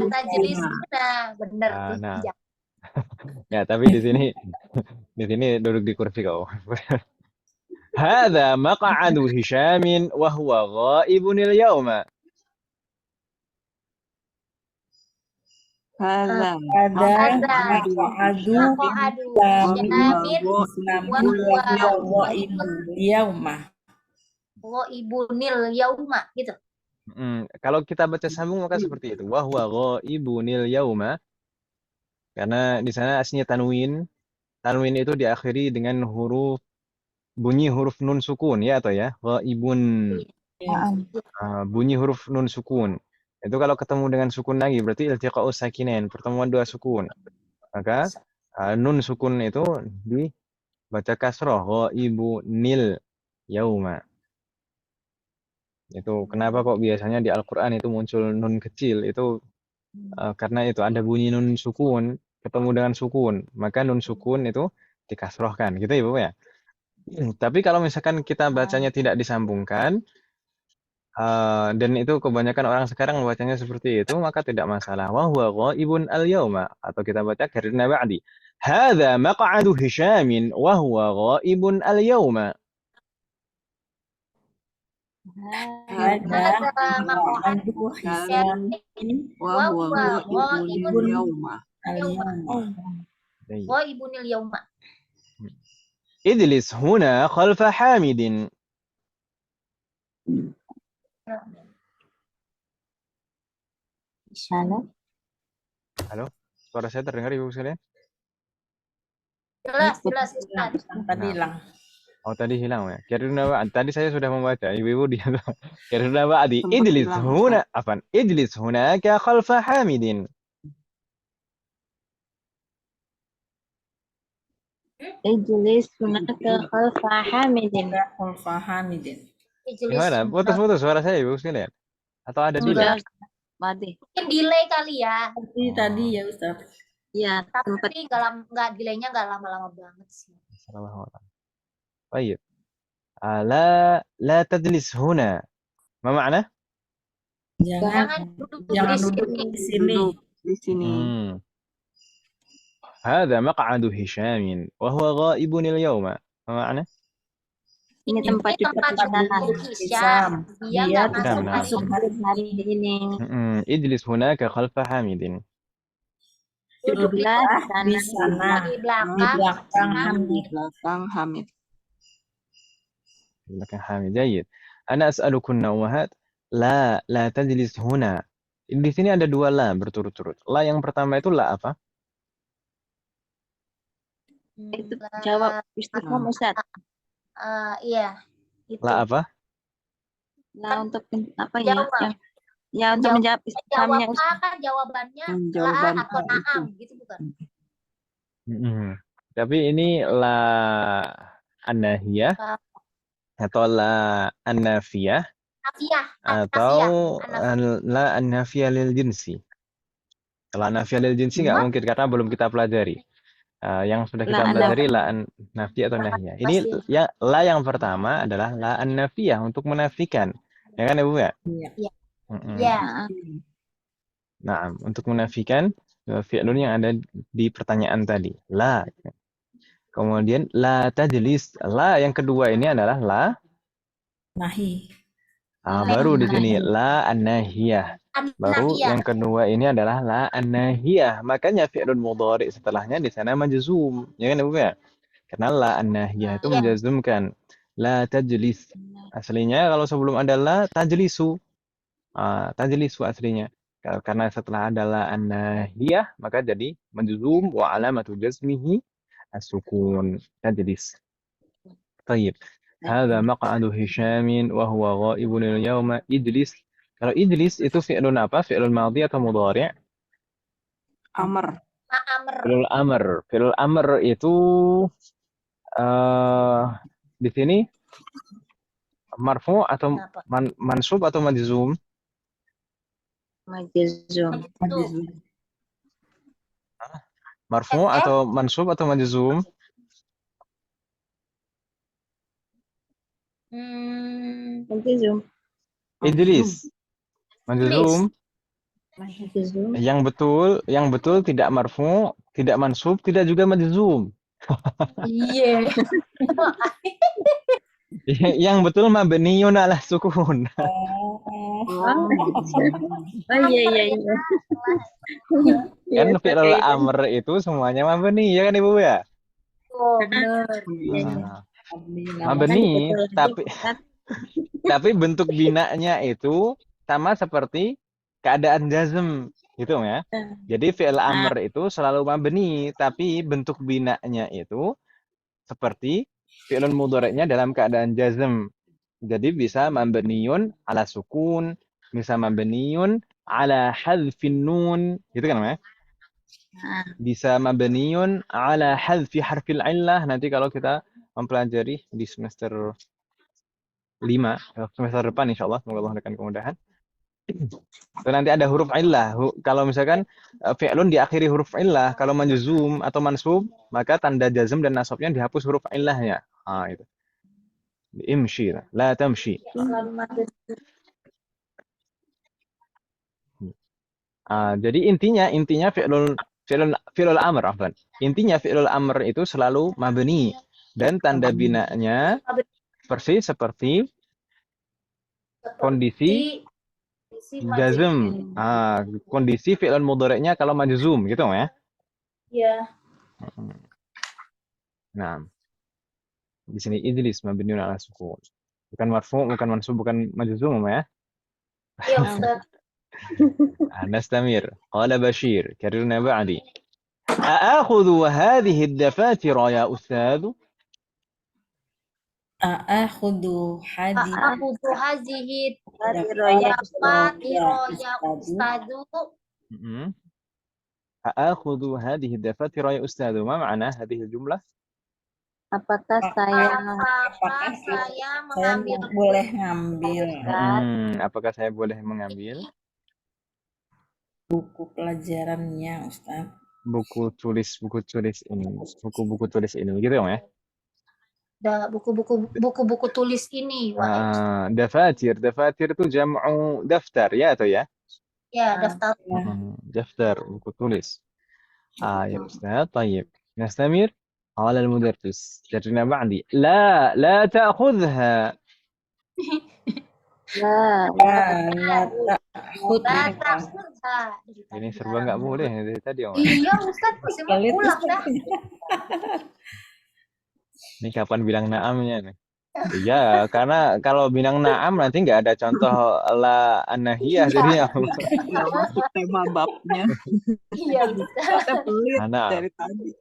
tajlis huna. Benar. Nah. Ya, tapi di sini duduk di kursi kau. Hadza maq'adu Hisham wa huwa ghaibun al-yawma. Hadza maq'adu ghaibunil yauma gitu. Kalau kita baca sambung maka seperti itu. Wa huwa ghaibunil yauma. Karena di sana aslinya tanwin. Tanwin itu diakhiri dengan bunyi huruf nun sukun ya atau ya? Ghaibun. Bunyi huruf nun sukun. Itu kalau ketemu dengan sukun lagi berarti iltiqa'us sakinain, pertemuan dua sukun. Maka nun sukun itu dibaca kasroh. Ghaibunil yauma. Itu kenapa kok biasanya di Al-Qur'an itu muncul nun kecil itu karena itu ada bunyi nun sukun ketemu dengan sukun, maka nun sukun itu dikasrohkan gitu ya Bapak ya. Tapi kalau misalkan kita bacanya tidak disambungkan dan itu kebanyakan orang sekarang membacanya seperti itu, maka tidak masalah. Wa huwa ghaibun al-yauma, atau kita baca karina ba'di. Hadza maq'adu Hisham wa huwa ghaibun al-yauma. Hadza maq'adu Hisham wa huwa ghaibun ghaibunil yauma. Idlis huna khalfa Hamidin. Halo, suara saya terdengar Ibu sekalian? Jelas Ustaz. Tadi hilang. Oh, tadi hilang ya. Tadi saya sudah membaca. Ibu dia. Karena ba'di idlis huna afan. Idlis hunaka khalfa Hamidin. Ijlis hunaka khalfa Hamidin. Gimana? Putus-putus suara saya Ibu sekalian. Atau ada delay? Mungkin delay kali ya. Tadi ya Ustaz. Ya, tapi delaynya nggak lama-lama banget sih. Baik. لا تجلس هنا. ما معنى؟ Jangan Jangan duduk duduk di di sini. sini. Duduk di sini. هذا مقعد هشام وهو غائب اليوم. ما معنى؟ Ini Ini tempat tempat duduk duduk Hisham. Hisham. Dia Dia nggak tidak masuk hari masuk ini. Hari ini. اجلس هناك خلف حامد. Duduklah Duduklah di sana, di di belakang belakang sama Di Hamid. belakang Hamid. لك حامد. جيد. أنا أسألكن أمهات. لا تجلس هنا. Di sini ada dua la berturut-turut. La yang pertama itu la apa? Itu jawab istifham Ustaz. Iya, itu. La apa? Lah untuk apa ya? Jawab. Ya untuk menjawab istifhamnya Jawab Ustaz. kan jawabannya Jawaban la atau A itu. naam gitu bukan? Tapi ini la an-nahiyah La- atau la an-nafiyah Nafiyah, atau nafiyah. la an-nafiyah lil jinsi. Kalau an-nafiyah lil jinsi nggak mungkin karena belum kita pelajari. Yang sudah kita La pelajari la an-nafiyah atau nahiyah. Ini ya la yang pertama adalah la an-nafiyah untuk menafikan. Ya kan Ibu ya? Iya. Ya. Nah, untuk menafikan fi'lun yang ada di pertanyaan tadi. La. Kemudian la tajlis. La yang kedua ini adalah la Nahi. baru di sini la an-nahiyah. Baru Nafiyah. yang kedua ini adalah la an-nahiyah. Makanya fi'lun mudhari setelahnya di sana majzum. Ya kan Ibu ya? Karena la an-nahiyah itu menjazmkan. La tajlis. Aslinya kalau sebelum ada la tajlisu. Tajlisu aslinya. Karena setelah ada la an-nahiyah maka jadi majzum wa alamatu jazmihi as-sukun. Tajlis. طيب. هذا مقعد هشام وهو غائب اليوم. اجلس. Kalau ijlis itu fi'lun apa? Fi'lun madhi atau mudhari'? Amr. Fi'lul amr. Fi'lul amr itu di sini marfu atau mansub atau majzum? Majzum. Marfu atau mansub atau majzum? Majzum. Ijlis. Majzum. Majzum. Yang betul tidak marfu, tidak mansub, tidak juga majzum. Iya. Yang betul mabniyun ala sukun. Iya. Kan fi'lul amr itu semuanya mabni, ya kan Ibu ya? Oh, benar. Mabni, tapi bentuk binanya itu sama seperti keadaan jazm, gitu ya. Jadi fi'il amr itu selalu mabni, tapi bentuk binanya itu seperti fi'lun mudhari'nya dalam keadaan jazm. Jadi bisa mabniyun ala sukun, bisa mabniyun ala hadfin nun, gitu kan ya? Bisa mabniyun ala hadfi harfil illah nanti kalau kita mempelajari di semester 5, semester depan insyaallah, semoga Allah memberikan kemudahan. Itu nanti ada huruf illah. Kalau misalkan fi'lun diakhiri huruf illah, kalau majzum atau mansub, maka tanda jazm dan nasabnya dihapus huruf illahnya. Itu. Imshi, la tamshi. Jadi intinya fi'lul amr, afwan. Intinya fi'lul amr itu selalu mabni dan tanda binanya persis seperti kondisi jazm. Kondisi fi'lun mudhari'nya kalau majzum gitu ya. Iya. Nah. Di sini ijlis mabniun ala sukun. Bukan marfu, bukan mansub, bukan majzum ya. Iya, Ustaz. نستمر. قال بشير كررنا بعدي. أأخذ هذه الدفاتر يا أستاذ؟ أأخذ هذه الدفاتر يا أستاذ. أأخذ هذه الدفاتر يا أستاذ. ما معنى هذه الجملة؟ Apakah saya boleh ngambil apakah saya boleh mengambil buku pelajarannya, Ustaz? Buku tulis ini, buku-buku tulis ini gitu ya? buku-buku tulis ini, Wak. Dafatir itu jam'u daftar ya atau ya? Ya, daftar. Daftar buku tulis. يا أستاذ طيب نستمر. قال المدرس جرنا بعدي لا تأخذها. La La ta'khudha. ta'khudha. Ini serba nggak boleh dari tadi Om. Iya, Ustaz, masih mau Pelit pulang dah. Ini kapan bilang naamnya nih? Iya, karena kalau bilang naam nanti nggak ada contoh la anahiyah jadinya. Nggak masuk tema babnya. Iya, Ustaz. Kita pelit Anak. dari tadi.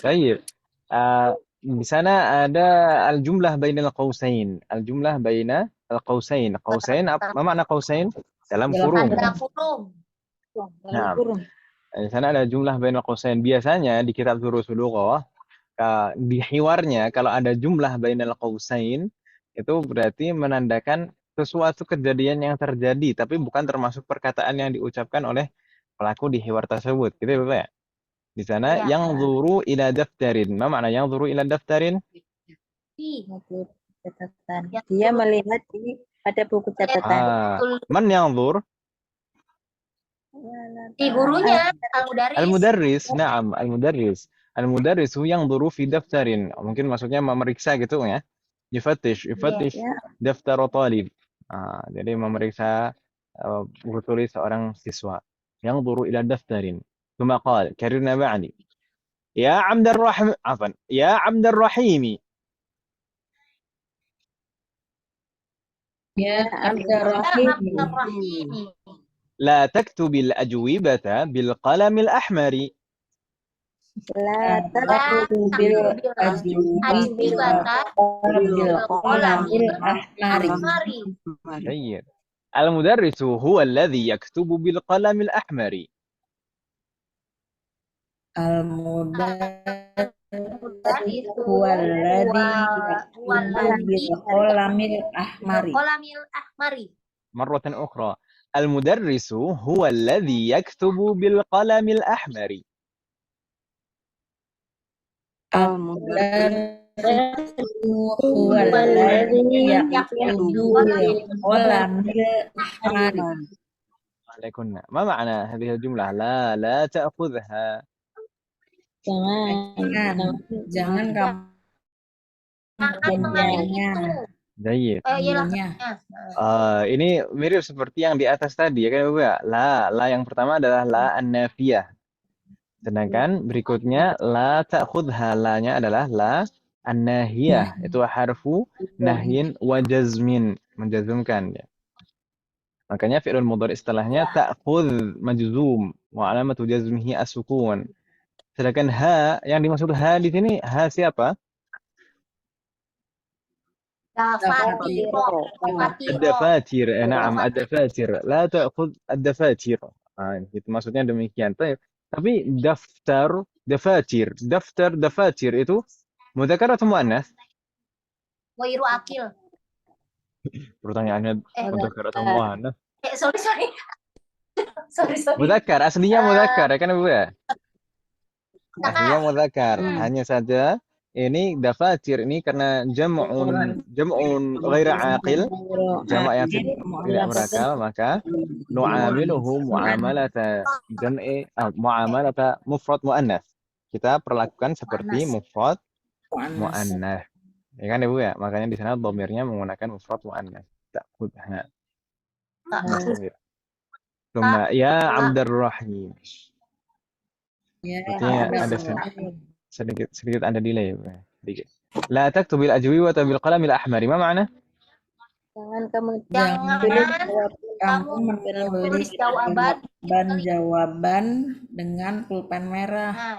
Baik. Di sana ada al-jumlah bainal qausain. Al-jumlah baina al-qausain. Qausain apa makna qausain? Dalam kurung. Ada kurung. Nah, kurung. di sana ada jumlah bainal qausain. Biasanya di kitab Durusul Lughah di hiwarnya kalau ada jumlah bainal qausain itu berarti menandakan sesuatu kejadian yang terjadi tapi bukan termasuk perkataan yang diucapkan oleh pelaku di hiwar tersebut. Gitu ya, Bapak ya? Di sana Ya. yang zuru ila daftarin. Apa makna yang zuru ila daftarin? Catatan. Dia melihat pada buku catatan. Man yang zur? Di gurunya, al-mudaris. Al-mudarris. Naam, al-mudarris. Al-mudarrisu yang zuru fi daftarin. Mungkin maksudnya memeriksa gitu ya. Yufattish daftar talib. Jadi memeriksa buku tulis seorang siswa. Yang zuru ila daftarin. ثم قال كررنا بعدي يا عبد الرحيم عفوا يا عبد الرحيم Ya Ar-Rahimi. لا تكتب الأجوبة بالقلم الأحمر. La ta'khudhu bil Ajwibata bil qalamil ahmari. ahmari. جيد. المدرس هو الذي يكتب بالقلم الأحمر. Al-mudarris huwaladzi yaktubu bil qalamil ahmari. مرة أخرى المدرس هو الذي يكتب بالقلم الأحمر. Huwaladzi yaktubu bil qalamil ahmari. عليكن. ما معنى هذه الجملة؟ لا تأخذها. Jangan kamu mengambilnya. Jayid. Ambilnya. Ini mirip seperti yang di atas tadi ya kan Bapak? La yang pertama adalah la an-nafiyah. Sedangkan berikutnya la ta'khudha, la-nya adalah la an-nahiyah. Itu harfu nahyin wa jazmin, menjazmkan ya. Makanya fi'lul mudhari istilahnya ta'khudh majzum wa alamatu jazmihi as-sukun. Sedangkan ha, yang dimaksud ha di sini ha siapa? Ad-dafatir. Na'am, ad-dafatir. La ta'khudh ad-dafatir. Itu maksudnya demikian. Tapi daftar, dafatir, dafatir itu mudzakkar atau muannas? Wairu akil. Pertanyaannya mudzakkar atau muannas? Sorry. Mudzakkar, aslinya mudzakkar ya kan Ibu ya? Aslinya mudzakkar. Hanya saja ini dafatir ini karena jam'un ghair aqil, jamak yang tidak berakal, maka nu'amiluhu muamalata jam'i muamalata mufrad muannas. Kita perlakukan seperti mufrad muannas. Ya kan Ibu ya? Makanya di sana dhamirnya menggunakan mufrad muannas. Ta'khudha. Thumma ya Abdurrahim. Artinya ada sedikit ada delay. Sedikit. La taktubil ajwibata bil qalamil ahmari. Ma makna? Kamu menulis jawaban dengan pulpen merah.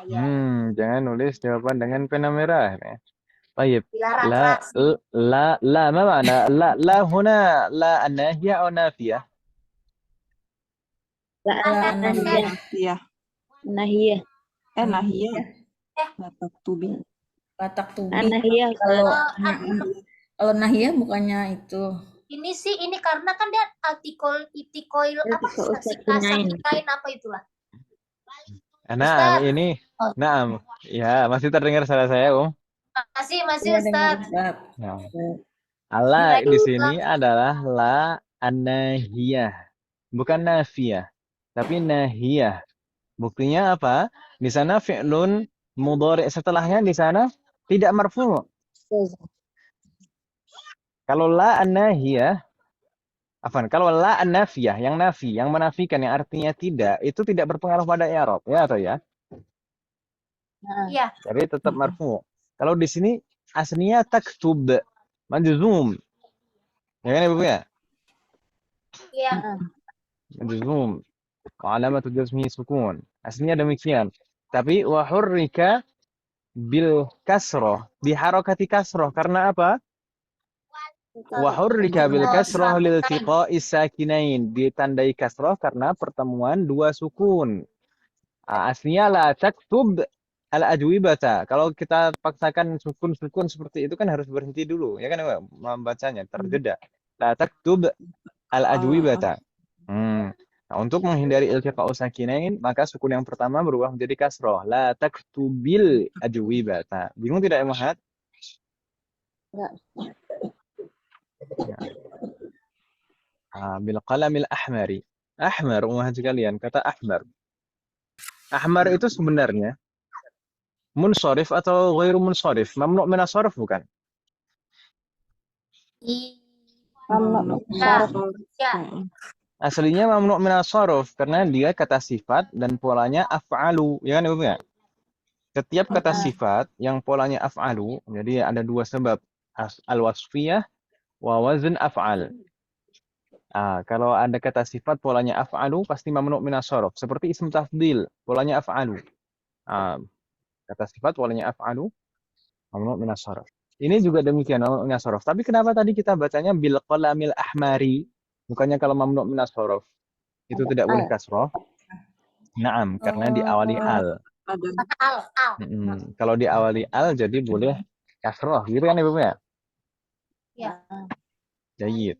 Jangan nulis jawaban dengan pena merah. Baik. La ma makna? La huna la anahiyah atau nafiyah? Nahiyah. Nahiyah. Nahiyah. Lataktubi. Nahiyah. Kalau nahiyah bukannya itu. Ini sih karena kan dia itikoil apa sikain apa itulah. Nah, ini. Naam. Ya, masih terdengar suara saya, Om. Masih Iya dengar Ustaz. Ustaz. Nah, ala di Lagi sini adalah la an-nahiyah, bukan nafiyah, tapi nahiyah. Buktinya apa? Di sana fi'lun mudhari setelahnya di sana tidak marfu'. Kalau la an-nahiyah, kalau la an-nafiyah, yang nafi, yang menafikan, yang artinya tidak, itu tidak berpengaruh pada i'rab, ya atau ya? Iya. Jadi tetap marfu'. Kalau di sini aslinya taktub, majzum. Ya kan Ibu ya? Iya. Majzum. Wa alamatu jazmihi sukun. Aslinya demikian. Tapi wa hurrika bil kasroh, diharokati kasroh karena apa? Wa hurrika bil kasroh lil tiqa'is sakinain, ditandai kasroh karena pertemuan dua sukun. Aslinya la taktub al ajwibata. Kalau kita paksakan sukun-sukun seperti itu kan harus berhenti dulu, ya kan membacanya terjeda. La taktub al ajwibata. Nah, untuk menghindari iltiqa'us sakinain, maka sukun yang pertama berubah menjadi kasroh. La taktubil ajwibata. Bingung tidak, Muhammad? Enggak. Ya. Bil qalamil ahmari. Ahmar, Muhammad sekalian, kata ahmar. Ahmar itu sebenarnya munsharif atau ghairu munsharif? Mamnu' min as-sarf bukan? Mamnu' Ya. Aslinya mamnu' min as-sarf karena dia kata sifat dan polanya af'alu, ya kan Ibu ya? Setiap kata sifat yang polanya af'alu, jadi ada dua sebab, al-wasfiyah wa wazn af'al. Kalau ada kata sifat polanya af'alu pasti mamnu' min as-sarf. Seperti ism tafdil, polanya af'alu. Kata sifat polanya af'alu, mamnu' min as-sarf. Ini juga demikian mamnu' min as-sarf. Tapi kenapa tadi kita bacanya bil qalamil ahmari? Bukannya kalau mamnu' min as-sarf itu tidak boleh kasroh? Naam, karena diawali al. Kalau diawali al jadi boleh kasroh, gitu kan Ibu ya? Ya. Jayyid.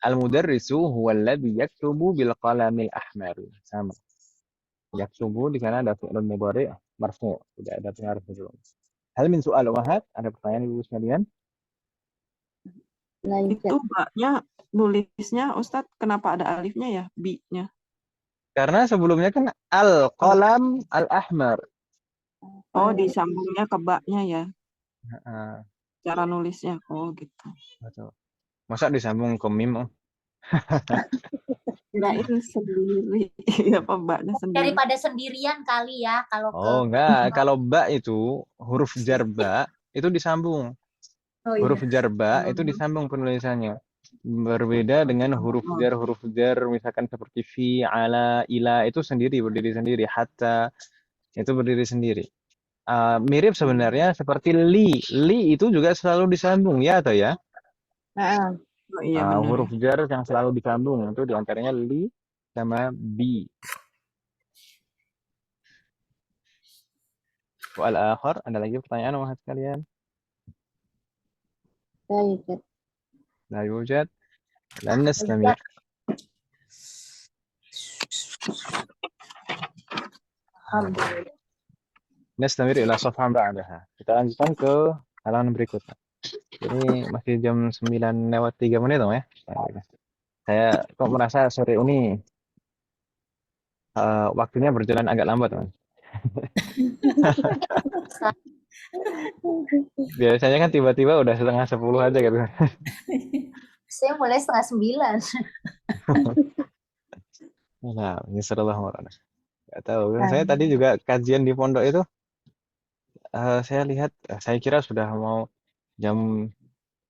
Al-mudarrisu huwa alladhi yaktubu bil qalamil ahmar. Sama. Yaktubu di sana ada fi'il mudhari' marfu', tidak ada pengaruh dulu. Hal min soal Wahad? Ada pertanyaan Ibu sekalian? Itu baknya nulisnya Ustadz kenapa ada alifnya ya, bi-nya? Karena sebelumnya kan al-qalam al-ahmar. Oh, disambungnya ke baknya ya. Cara nulisnya. Oh, gitu. Betul. Masa disambung ke mim? Kirain sendiri apa baknya sendiri. Daripada sendirian kali ya kalau enggak. Kalau ba itu huruf jar ba itu disambung. Huruf jar ba itu disambung penulisannya. Berbeda dengan huruf jar misalkan seperti fi, ala, ila itu berdiri sendiri, hatta itu berdiri sendiri. Mirip sebenarnya seperti li itu juga selalu disambung ya atau ya? Huruf jar yang selalu disambung itu diantaranya li sama bi. Soal akhir, ada lagi pertanyaan Wahad sekalian? La yujad. Lan nastamir. Nastamir ila safhan ba'daha. Kita lanjutkan ke halaman berikutnya. Ini masih jam 9:03 ya. Saya kok merasa sore ini waktunya berjalan agak lambat, Mas. Biasanya kan tiba-tiba udah 9:30 aja gitu. Saya mulai 8:30. Nah, nyesel Marana. Gak tahu. Saya tadi juga kajian di pondok itu, saya lihat, saya kira sudah mau jam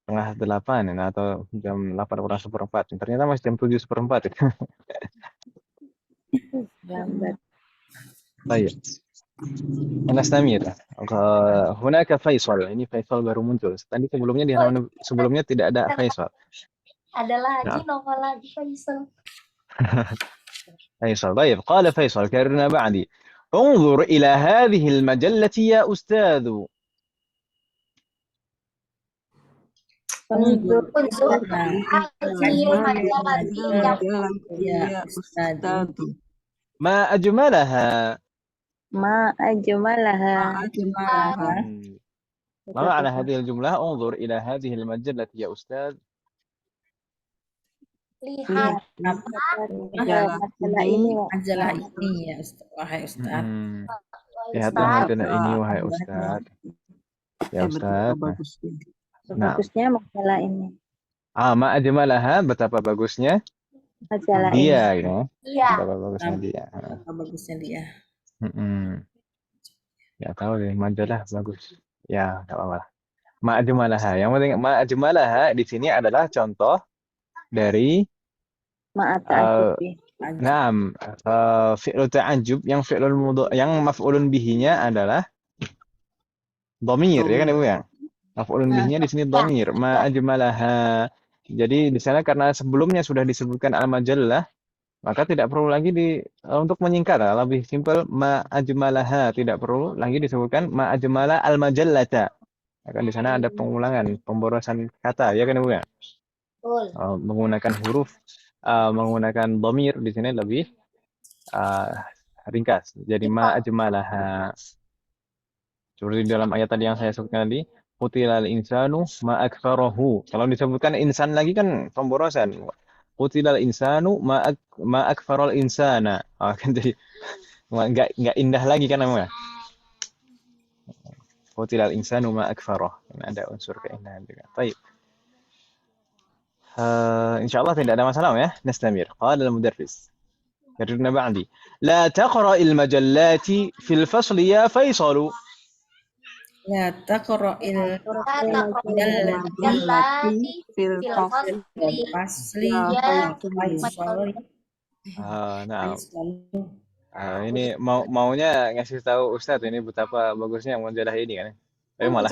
7:30 atau jam 8:04. Ternyata masih jam 7:04. Lambat. Baik. Nastamir. Hunaka Faisal. Ini Faisal baru muncul. Tadi sebelumnya di halaman sebelumnya tidak ada Faisal. Ada lagi nomor lagi Faisal. فيصل. طيب قال فيصل كررنا بعدي انظر إلى هذه المجلة يا أستاذ. ما أجملها. ما معنى هذه الجملة؟ انظر إلى هذه المجلة يا أستاذ. Lihat Majalah ini majalah ini ya Ustaz. Wahai Ustaz. Lihatlah Ustaz. majalah ini wahai Ustaz. Ya Ustaz. bagusnya. Nah. Bagusnya majalah ini. Ma ajmalaha, betapa bagusnya Majalah dia, ini. ya. Iya. Betapa bagusnya dia. Apa bagusnya dia? Ya tahu deh, majalah bagus. Ya, nggak apa-apa. Ma ajmalaha. Yang penting ma ajmalaha di sini adalah contoh dari Naam, fi'lu ta'ajjub yang yang maf'ulun bihinya adalah dhamir, ya kan Ibu ya? Maf'ulun bihinya di sini dhamir, ma ajmalaha. Jadi di sana karena sebelumnya sudah disebutkan al-majallah, maka tidak perlu lagi untuk menyingkat, lebih simpel ma ajmalaha, tidak perlu lagi disebutkan ma ajmala al-majallata. Akan di sana ada pengulangan, pemborosan kata, ya kan Ibu ya? Menggunakan huruf, menggunakan dhamir di sini lebih ringkas. Jadi ma ajmalaha. Seperti dalam ayat tadi yang saya sebutkan tadi, qutilal insanu ma akfarahu. Kalau disebutkan insan lagi kan pemborosan. Qutilal insanu ma akfaral insana. Kan jadi enggak indah lagi kan namanya. Qutilal insanu ma akfarah. Ada unsur keindahan juga. Baik. Insyaallah tidak ada masalah ya. Nastamir. Qala al-mudarris. يرجعنا بعدي لا تقرأ المجلات في الفصل يا فيصل. لا تقرأ المجلات في الفصل يا فيصل. Nah, ini maunya ngasih tahu Ustadz ini betapa bagusnya majalah ini kan. Tapi malah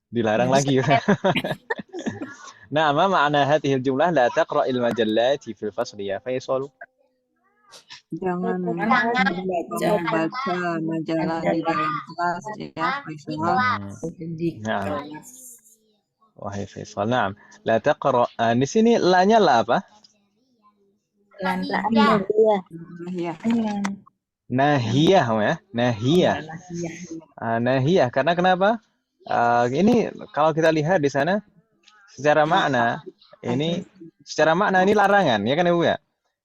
dilarang lagi. Nah, ma ma'na hadhihi al-jumlah la taqra'il majallati fil fasli ya Faisal. Jangan baca majalah di dalam kelas ya Faisal. Wahai Faisal, naam. La taqra. Di sini la-nya la apa? Nahiyah ya, nahiyah. Nahiyah karena kenapa? Ini kalau kita lihat di sana secara makna ini larangan ya kan Ibu ya?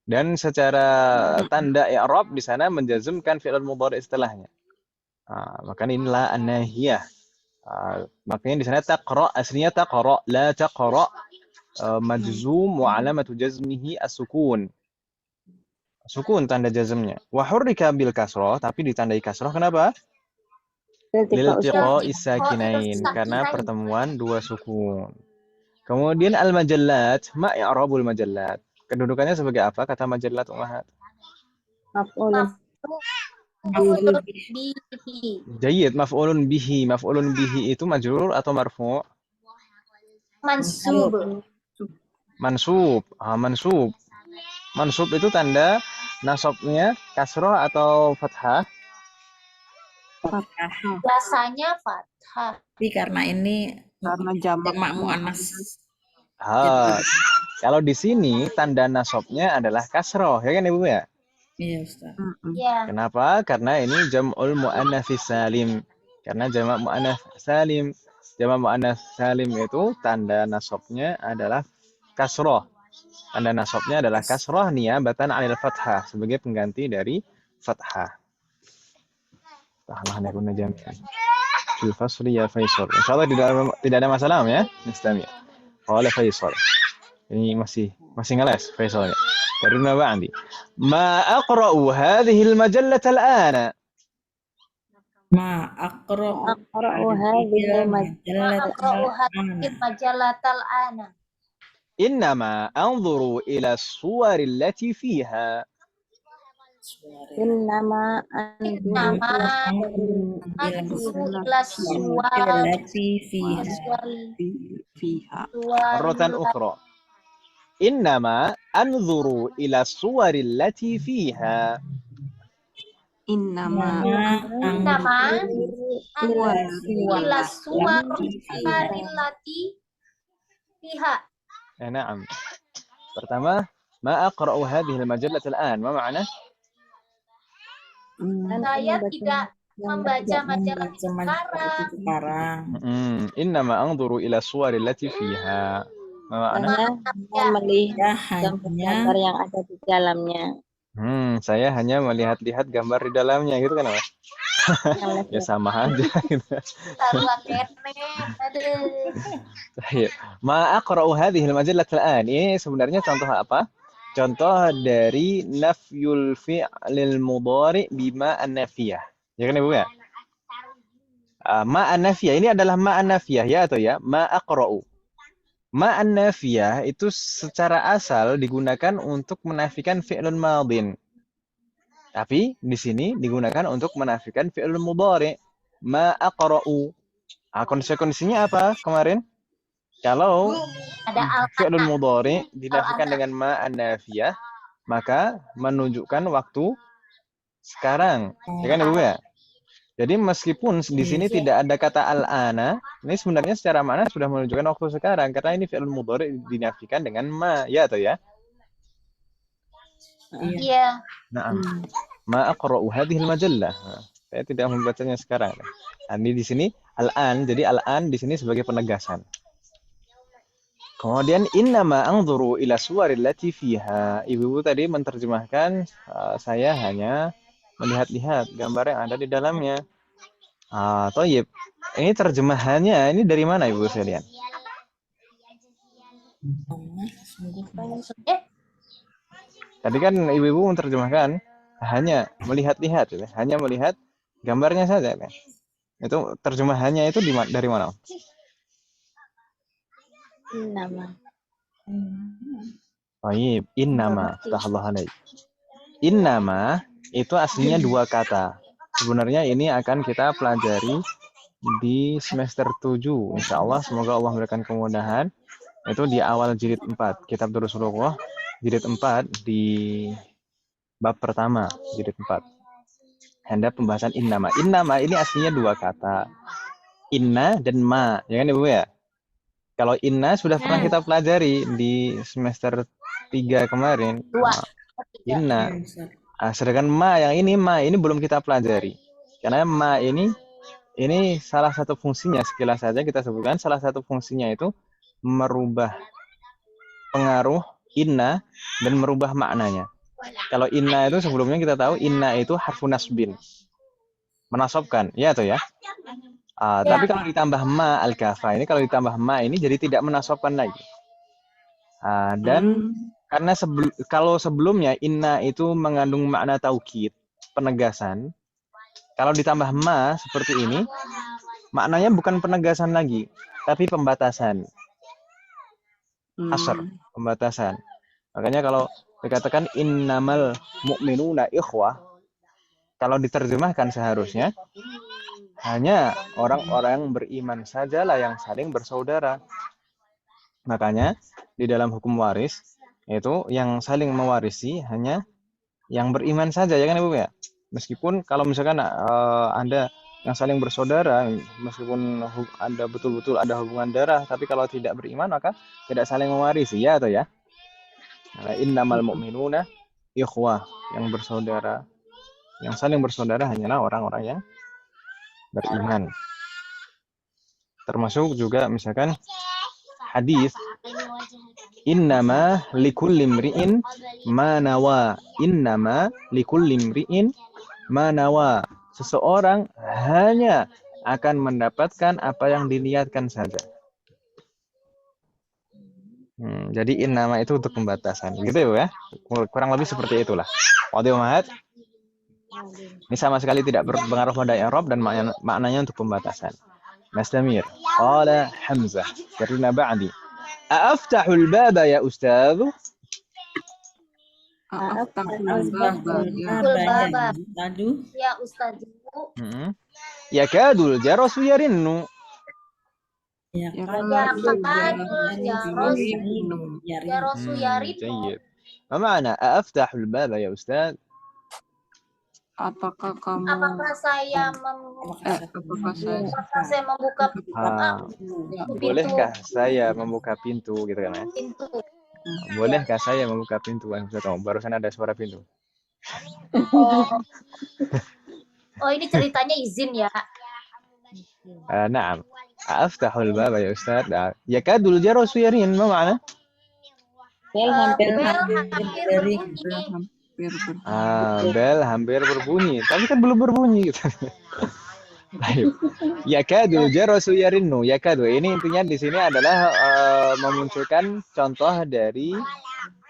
Dan secara tanda i'rab di sana menjazmkan fi'il mudhari setelahnya. Makanya inilah an-nahiyah. Makanya di sana taqra, aslinya taqra, la taqra, majzum wa alamatu jazmihi as-sukun. Sukun tanda jazmnya. Wa hurrika bil kasrah, tapi ditandai kasrah kenapa? Liltiqa'i sakinain, karena pertemuan dua sukun. Kemudian al-majallat, ma i'rabul majallat. Kedudukannya sebagai apa kata majallat ummahat? Maf'ulun bihi. Jayyid, maf'ulun bihi. Maf'ulun bihi itu majrur atau marfu'? Mansub. Mansub. Mansub. Mansub itu tanda nasabnya kasrah atau fathah? Biasanya fathah. Tapi karena ini jamak muannas. Kalau di sini tanda nasabnya adalah kasroh, ya kan Ibu ya? Iya Ustaz. Ya. Kenapa? Karena ini jam'ul muannats salim. Karena jamak muannats salim. Jamak muannats salim itu tanda nasabnya adalah kasroh. Tanda nasabnya adalah kasroh niyabatan 'anil fathah sebagai pengganti dari fathah. Tahlah nakuna jami'an. Fil fasli ya Faisal. Insyaallah tidak ada masalah ya. Mustamir. Qala Faisal. Ini masih ngeles Faisalnya. Dari nama Andi. Ma aqra'u hadhihi al-majallata al-ana. Ma aqra'u hadhihi al-majallata al-ana. Innama anzuru ila as-suwar allati fiha. Innama anzuru ila as-suwar allati fiha. Marratan ukhra. Innama anzuru ila as-suwari allati fiha. Innama ila as-suwari allati fiha. Na'am. Pertama, ma aqra'u hadhihi al-majallah al-an. Ma ma'na? membaca majalah membaca majalah itu sekarang. Innama anzuru ila suwari allati fiha. Mana? Saya Ya. melihat Ya hanya gambar-gambar yang ada di dalamnya. Saya hanya melihat-lihat gambar di dalamnya gitu kan, Mas? Ya sama aja gitu. taruhan kene. Aduh. Baik. Ma aqra'u hadhihi al-majallat al-an. Ini sebenarnya contoh apa? Contoh dari nafyul fi'lil mudhari bima an-nafiyah. Ya kan Ibu ya? Ma an-nafiyah ini adalah ma an-nafiyah ya atau ya? Ma aqra'u. Ma an-nafiyah itu secara asal digunakan untuk menafikan fi'lun madin. Tapi di sini digunakan untuk menafikan fi'lun mudhari. Ma aqra'u. Kondisi-kondisinya apa kemarin? Kalau Ada fi'lun mudhari dinafikan dengan ma an-nafiyah, maka menunjukkan waktu sekarang. Ya kan Ibu ya? Jadi meskipun di sini tidak ada kata al-ana, ini sebenarnya secara makna sudah menunjukkan waktu sekarang karena ini fi'lun mudhari dinafikan dengan ma, ya atau ya? Iya. Nah, ma aqra'u hadhihi al-majallah. Saya tidak membacanya sekarang. Ini di sini al-an, jadi al-an di sini sebagai penegasan. Kemudian innama anzuru ila suwaril lati fiha. Ibu tadi menerjemahkan saya hanya melihat-lihat gambar yang ada di dalamnya. Toyib. Ini terjemahannya ini dari mana Ibu sekalian? Tadi kan ibu-ibu menerjemahkan hanya melihat-lihat, ya. Hanya melihat gambarnya saja. Ya. Itu terjemahannya itu dari mana? Nama. Baik, innama, tahallah alaik. Innama itu aslinya dua kata. Sebenarnya ini akan kita pelajari di semester 7. Insya Allah, semoga Allah memberikan kemudahan. Itu di awal jilid 4. Kitab Rasulullah, jilid 4 di bab pertama, jilid 4. Hendak pembahasan innama. Innama ini aslinya dua kata. Inna dan ma. Ya kan Ibu ya? Kalau inna sudah pernah kita pelajari di semester 3 kemarin. Inna. Sedangkan ma ini belum kita pelajari. Karena ma ini salah satu fungsinya, sekilas saja kita sebutkan, salah satu fungsinya itu merubah pengaruh inna dan merubah maknanya. Kalau inna itu sebelumnya kita tahu inna itu harfun nasbin. Menasobkan, ya atau ya? Tapi kalau ditambah ma al-kafa ini, kalau ditambah ma ini jadi tidak menasobkan lagi. Dan karena kalau sebelumnya inna itu mengandung makna taukid, penegasan. Kalau ditambah ma seperti ini, maknanya bukan penegasan lagi, tapi pembatasan. Hasr, pembatasan. Makanya kalau dikatakan innamal mu'minuna ikhwah, kalau diterjemahkan seharusnya hanya orang-orang beriman sajalah yang saling bersaudara. Makanya di dalam hukum waris itu yang saling mewarisi hanya yang beriman saja, ya kan Ibu ya? Meskipun kalau misalkan Anda yang saling bersaudara, meskipun Anda betul-betul ada hubungan darah, tapi kalau tidak beriman maka tidak saling mewarisi, ya atau ya? Innamal mu'minuna ikhwah, yang bersaudara, yang saling bersaudara hanyalah orang-orang yang beriman. Termasuk juga misalkan hadis innama likulli imri'in ma nawa. Innama likulli imri'in ma nawa. Seseorang hanya akan mendapatkan apa yang diniatkan saja. Jadi innama itu untuk pembatasan. Gitu ya. Kurang lebih seperti itulah. Wadih Mahat. Ini sama sekali tidak berpengaruh pada i'rab dan maknanya untuk pembatasan. Nastamir. Qala Hamzah. Karena ba'di. A'aftahul baba ya Ustaz? A'aftahul baba. Ya Ustaz. Yakadul jarasu yarinnu. Jarasu yarinnu. Jayyid. Ma ma'na a'aftahul baba ya Ustaz? Apakah saya membuka bolehkah saya membuka pintu gitu kan ya? Pintu. Bolehkah saya membuka pintu? Barusan ada suara pintu. Oh, ini ceritanya izin ya. نعم أفتح الباب يا أستاذ. يكاد الجرس يرن، ما معنى؟ Bel hampir Bel Dari hampir berbunyi. Hampir ber. bel hampir berbunyi, tapi kan belum berbunyi gitu. Baik. Yakadul jarasu yarinnu. Yakadu ini intinya di sini adalah memunculkan contoh dari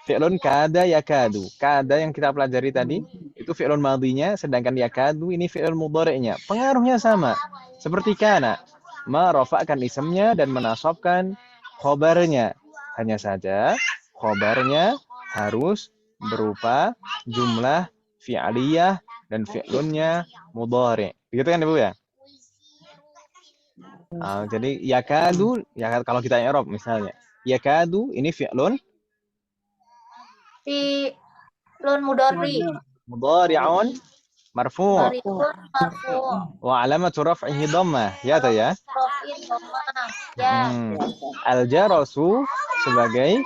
fi'lun kada yakadu. Kada yang kita pelajari tadi itu fi'lun madhinya, sedangkan yakadu ini fi'lun mudhari'nya. Pengaruhnya sama seperti kana, merofakkan isimnya dan menasabkan khobarnya. Hanya saja khobarnya harus berupa jumlah fi'aliyah dan fi'lunnya mudhari'. Begitu kan Ibu ya? Jadi yakadu, ya kalau kita i'rab misalnya, yakadu ini fi'lun Fi'lun mudhari. mudhari'un marfu' Mudhari'un marfu. wa alamatu raf'ihi dhammah, ya ta ya. Raf'in dhammah. Ya. Al jarasu sebagai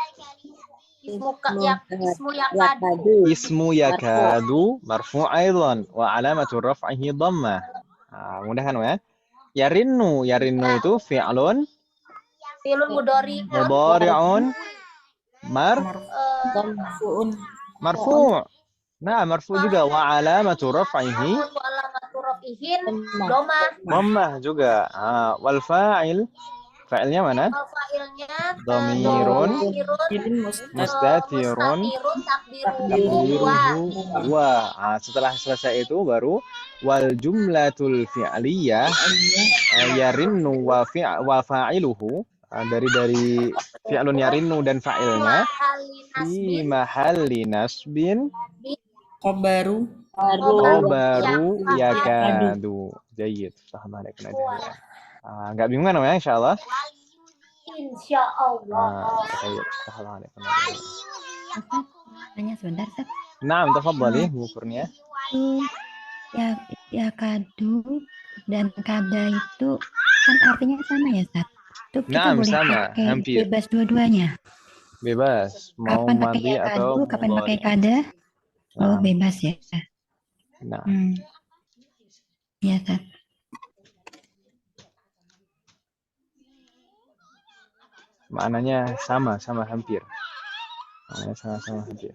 Ismu yakadu. ismu yakadu marfu' aidan wa alamatu raf'ihi dhammah. Mudah kan ya? Yarinnu itu fi'lun Mudhari'un mudhari'un marfuun marfu'. Nah, marfu juga wa alamatu raf'ihi alamatu raf'ihin dhammah. dhammah juga. Wal fa'il, fa'ilnya mana? Fa'ilnya Dhamirun mustatirun takdiruhu wa. wa. Setelah selesai itu baru wal jumlatul fi'liyah yarinnu wa fa'iluhu, dari fi'lun yarinnu dan fa'ilnya fi mahalli nasbin khobaru khobaru yakadu. Jayyid. Assalamualaikum. Nggak bingung kan ya, insyaallah? Insyaallah. Jayyid. Assalamualaikum. Tanya sebentar, Sat. Naam, tafadhali Bu Kurnia. Ya kadu dan kada itu kan artinya sama ya, Sat? Itu kita Naam, boleh sama, pakai hampir. bebas dua-duanya. Bebas, mau Kapan pakai madhi ya atau kadu, kapan pakai mudhari. kada? Oh, Naam. bebas ya. Nah, Ya, Sat. maknanya sama hampir. Maknanya sama hampir.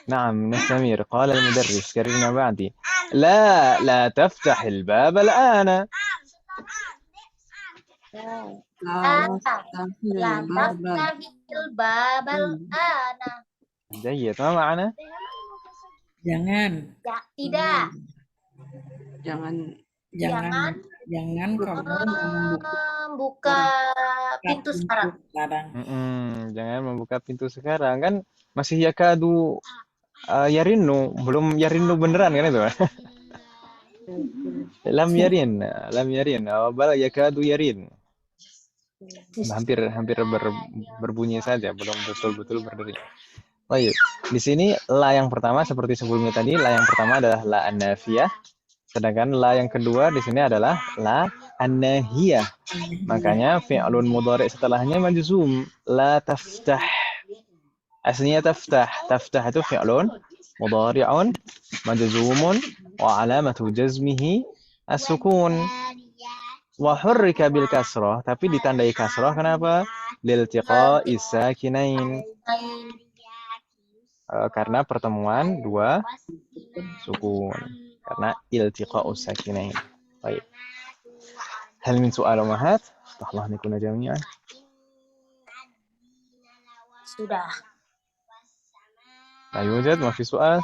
نعم نستمر. قال المدرس كررنا بعدي لا تفتح الباب الآن. La Taftahil babal ana. جيد. ما معنى؟ jangan Ya, tidak. jangan kamu Membuka pintu sekarang. Jangan membuka pintu sekarang, kan masih yakadu yarinnu, belum yarinnu beneran kan itu. lam yarin bal yakadu yarin. Hampir berbunyi saja, belum betul-betul berdiri. Baik. Di sini la yang pertama seperti sebelumnya tadi, la yang pertama adalah la an-nafiyah. Sedangkan la yang kedua di sini adalah la an-nahiyah. Makanya fi'lun mudhari setelahnya majzum. La taftah. Aslinya taftah. Taftah itu fi'lun mudhari'un majzumun wa alamatu jazmihi as-sukun. Wa hurrika bil kasrah, tapi ditandai kasrah kenapa? Liltiqa'is sakinain. Karena pertemuan dua sukun. Karena iltiqa'us sakinain. Baik. Hal min su'al umahat? Tahlah nikuna jami'an. Sudah. La yujad, ma fi su'al?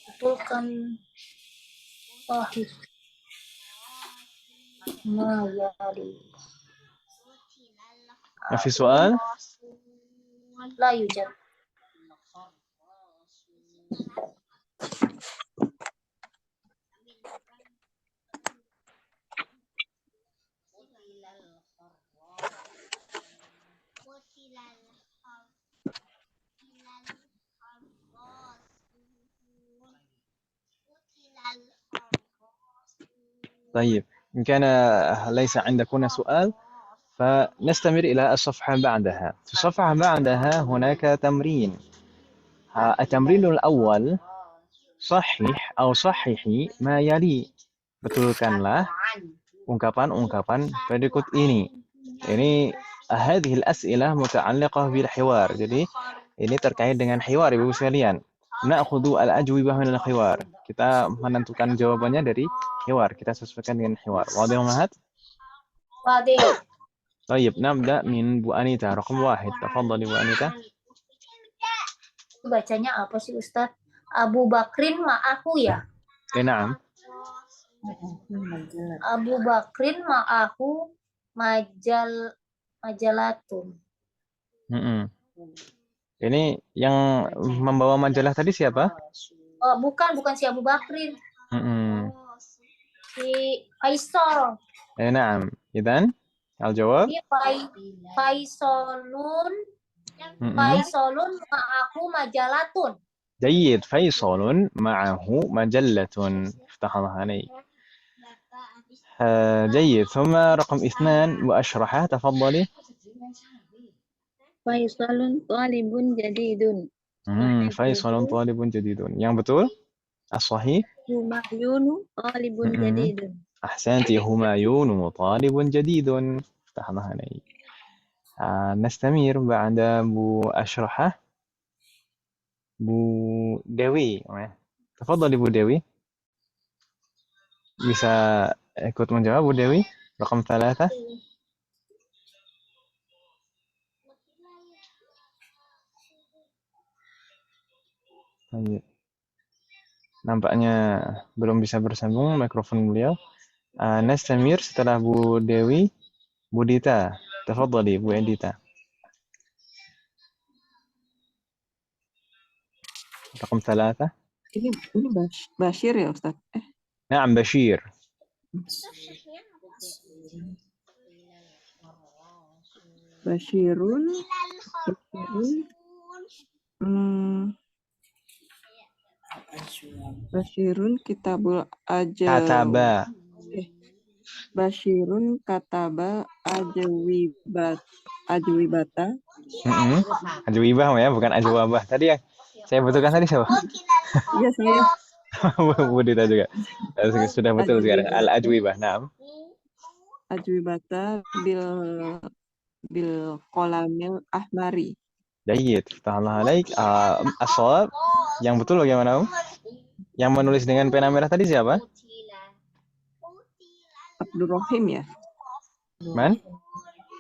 Betulkan wahid mayali. Ma fi su'al? La yujad. طيب إن كان ليس عندكن سؤال فنستمر إلى الصفحة بعدها. في الصفحة بعدها هناك تمرين. التمرين الأول صحح أو صححي ما يلي. Betulkanlah ungkapan-ungkapan berikut ini. Ini hadhil as'ilah muta'alliqah bil hiwar. Jadi ini terkait dengan hiwar Ibu sekalian. Na'khudhu al-ajwibah min al-hiwar. Kita menentukan jawabannya dari hiwar. Kita sesuaikan dengan hiwar. Wadih Mahat? Wadih. طيب نبدأ من Bu Anita. Raqam 1. Tafadhali Bu Anita. Bacanya apa sih Ustadz? Abu Bakrin ma'ahu ya? Na'am. Abu Bakrin ma'ahu majalatun. Ini yang membawa majalah tadi siapa? Oh, bukan si Abu Bakrin. Si Faisal. Na'am. Idzan al-jawab? Ini Faisalun ma'ahu majalatun. جيد. فيصل معه مجلة. افتح الله عليك. جيد. ثم رقم 2 وأشرحه. تفضلي. فيصل طالب جديد. فيصل طالب جديد. Yang betul الصحيح همايون طالب جديد. أحسنتي. همايون طالب جديد. افتح الله عليك. نستمر بعد Bu أشرحه. Bu Dewi. Tafadhali Bu Dewi. Bisa ikut menjawab Bu Dewi? Raqam 3. Nampaknya belum bisa bersambung mikrofon beliau. Nastamir setelah Bu Dewi, Bu Dita. Tafadhali Bu Dita. Raqam 3. Ini Bashir ya Ustaz? Naam, Bashir. Bashirun kitabul Kataba. Bashirun kataba ajwibata. Ajwibah ya, bukan ajwabah. Tadi yang saya betulkan tadi siapa? Iya saya. Bu Dita juga. Sudah betul sekarang. Al-ajwibah. Naam. Ajwibata bil qalamil ahmari. Jayid.فتح alaik. As-shawab. Yang betul bagaimana, Om? Yang menulis dengan pena merah tadi siapa? Abdurrahim ya? Man?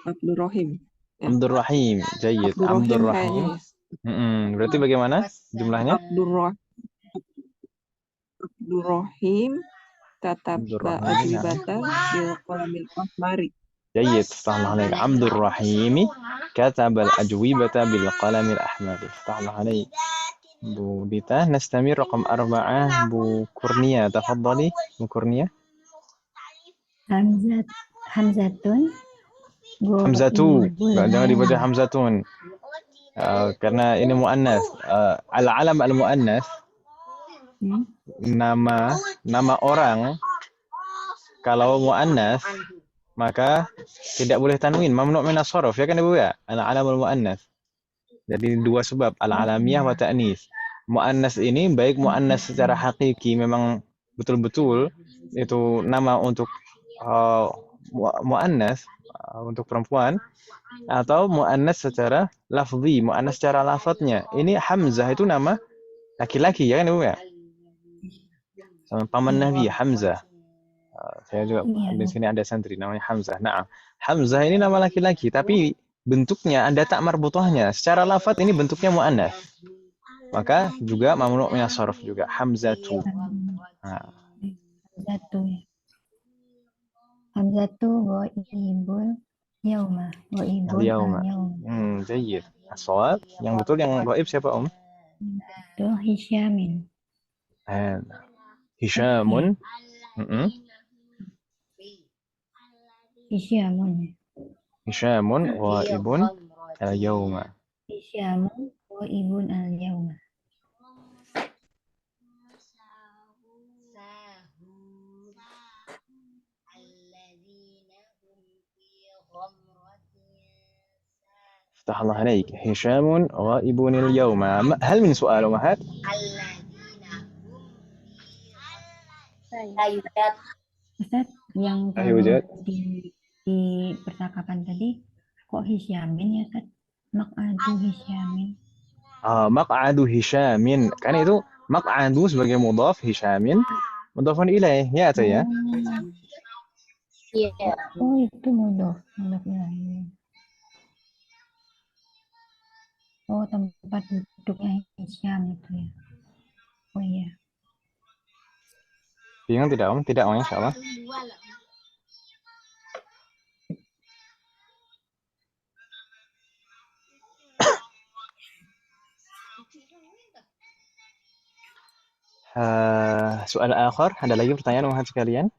Abdurrahim. Ya. Abdurrahim. Jayid. Abdurrahim. Berarti bagaimana jumlahnya? Abdurrahim kataba ajwibata bil qalamil ahmari. جيد. افتح الله عليك. عبد الرحيم كتب الأجوبة بالقلم الأحمر. افتح الله عليك. Bu Dita. نستمر رقم 4. Bu Kurnia. تفضلي Bu Kurnia. Hamzatun. Hamzatu. Jangan dibaca Hamzatun. Karena ini muannas. Al-alam al-muannas. Nama orang kalau muannas maka tidak boleh tanwin, mamnu' min as-sarf, ya kan Ibu ya? Al-alamul muannas. Jadi dua sebab, al-alamiyah wa ta'nis. Muannas ini baik muannas secara hakiki memang betul-betul itu nama untuk muannas untuk perempuan, atau muannas secara lafzi, muannas secara lafadznya. Ini Hamzah itu nama laki-laki, ya kan Ibu ya? Sama paman Nabi Hamzah. Saya juga di sini ada santri namanya Hamzah. Nah, Hamzah ini nama laki-laki, tapi bentuknya ada tak marbutahnya. Secara lafadz ini bentuknya muannas. Maka juga mamnu' min as-sarf juga Hamzatu. Hamzatu ghaibul yauma. Yauma. Jayyid. As-shawab. Yang betul yang ghaib siapa, Om? Itu Hisyamin. Hisyamun. Hisyamun ghaibun al-yawma. Hisyamun ghaibun al-yawma. افتح الله عليك. هشام غائب اليوم. هل من سؤال أمهات؟ La yujad. Ustaz, yang لا يوجد. di percakapan tadi kok Hisyamin ya Ustaz? Maq'adu Hisyamin. مقعد هشام. Kan itu maq'adu sebagai mudhaf, Hisyamin mudhafun ilaih. Ya atau ya? Iya. Oh itu mudhaf ilaih. Oh tempat duduknya Hisyam itu ya. Oh iya. Bingung tidak Om? Tidak Om, insya Allah. Soal akhir, ada lagi pertanyaan Om sekalian?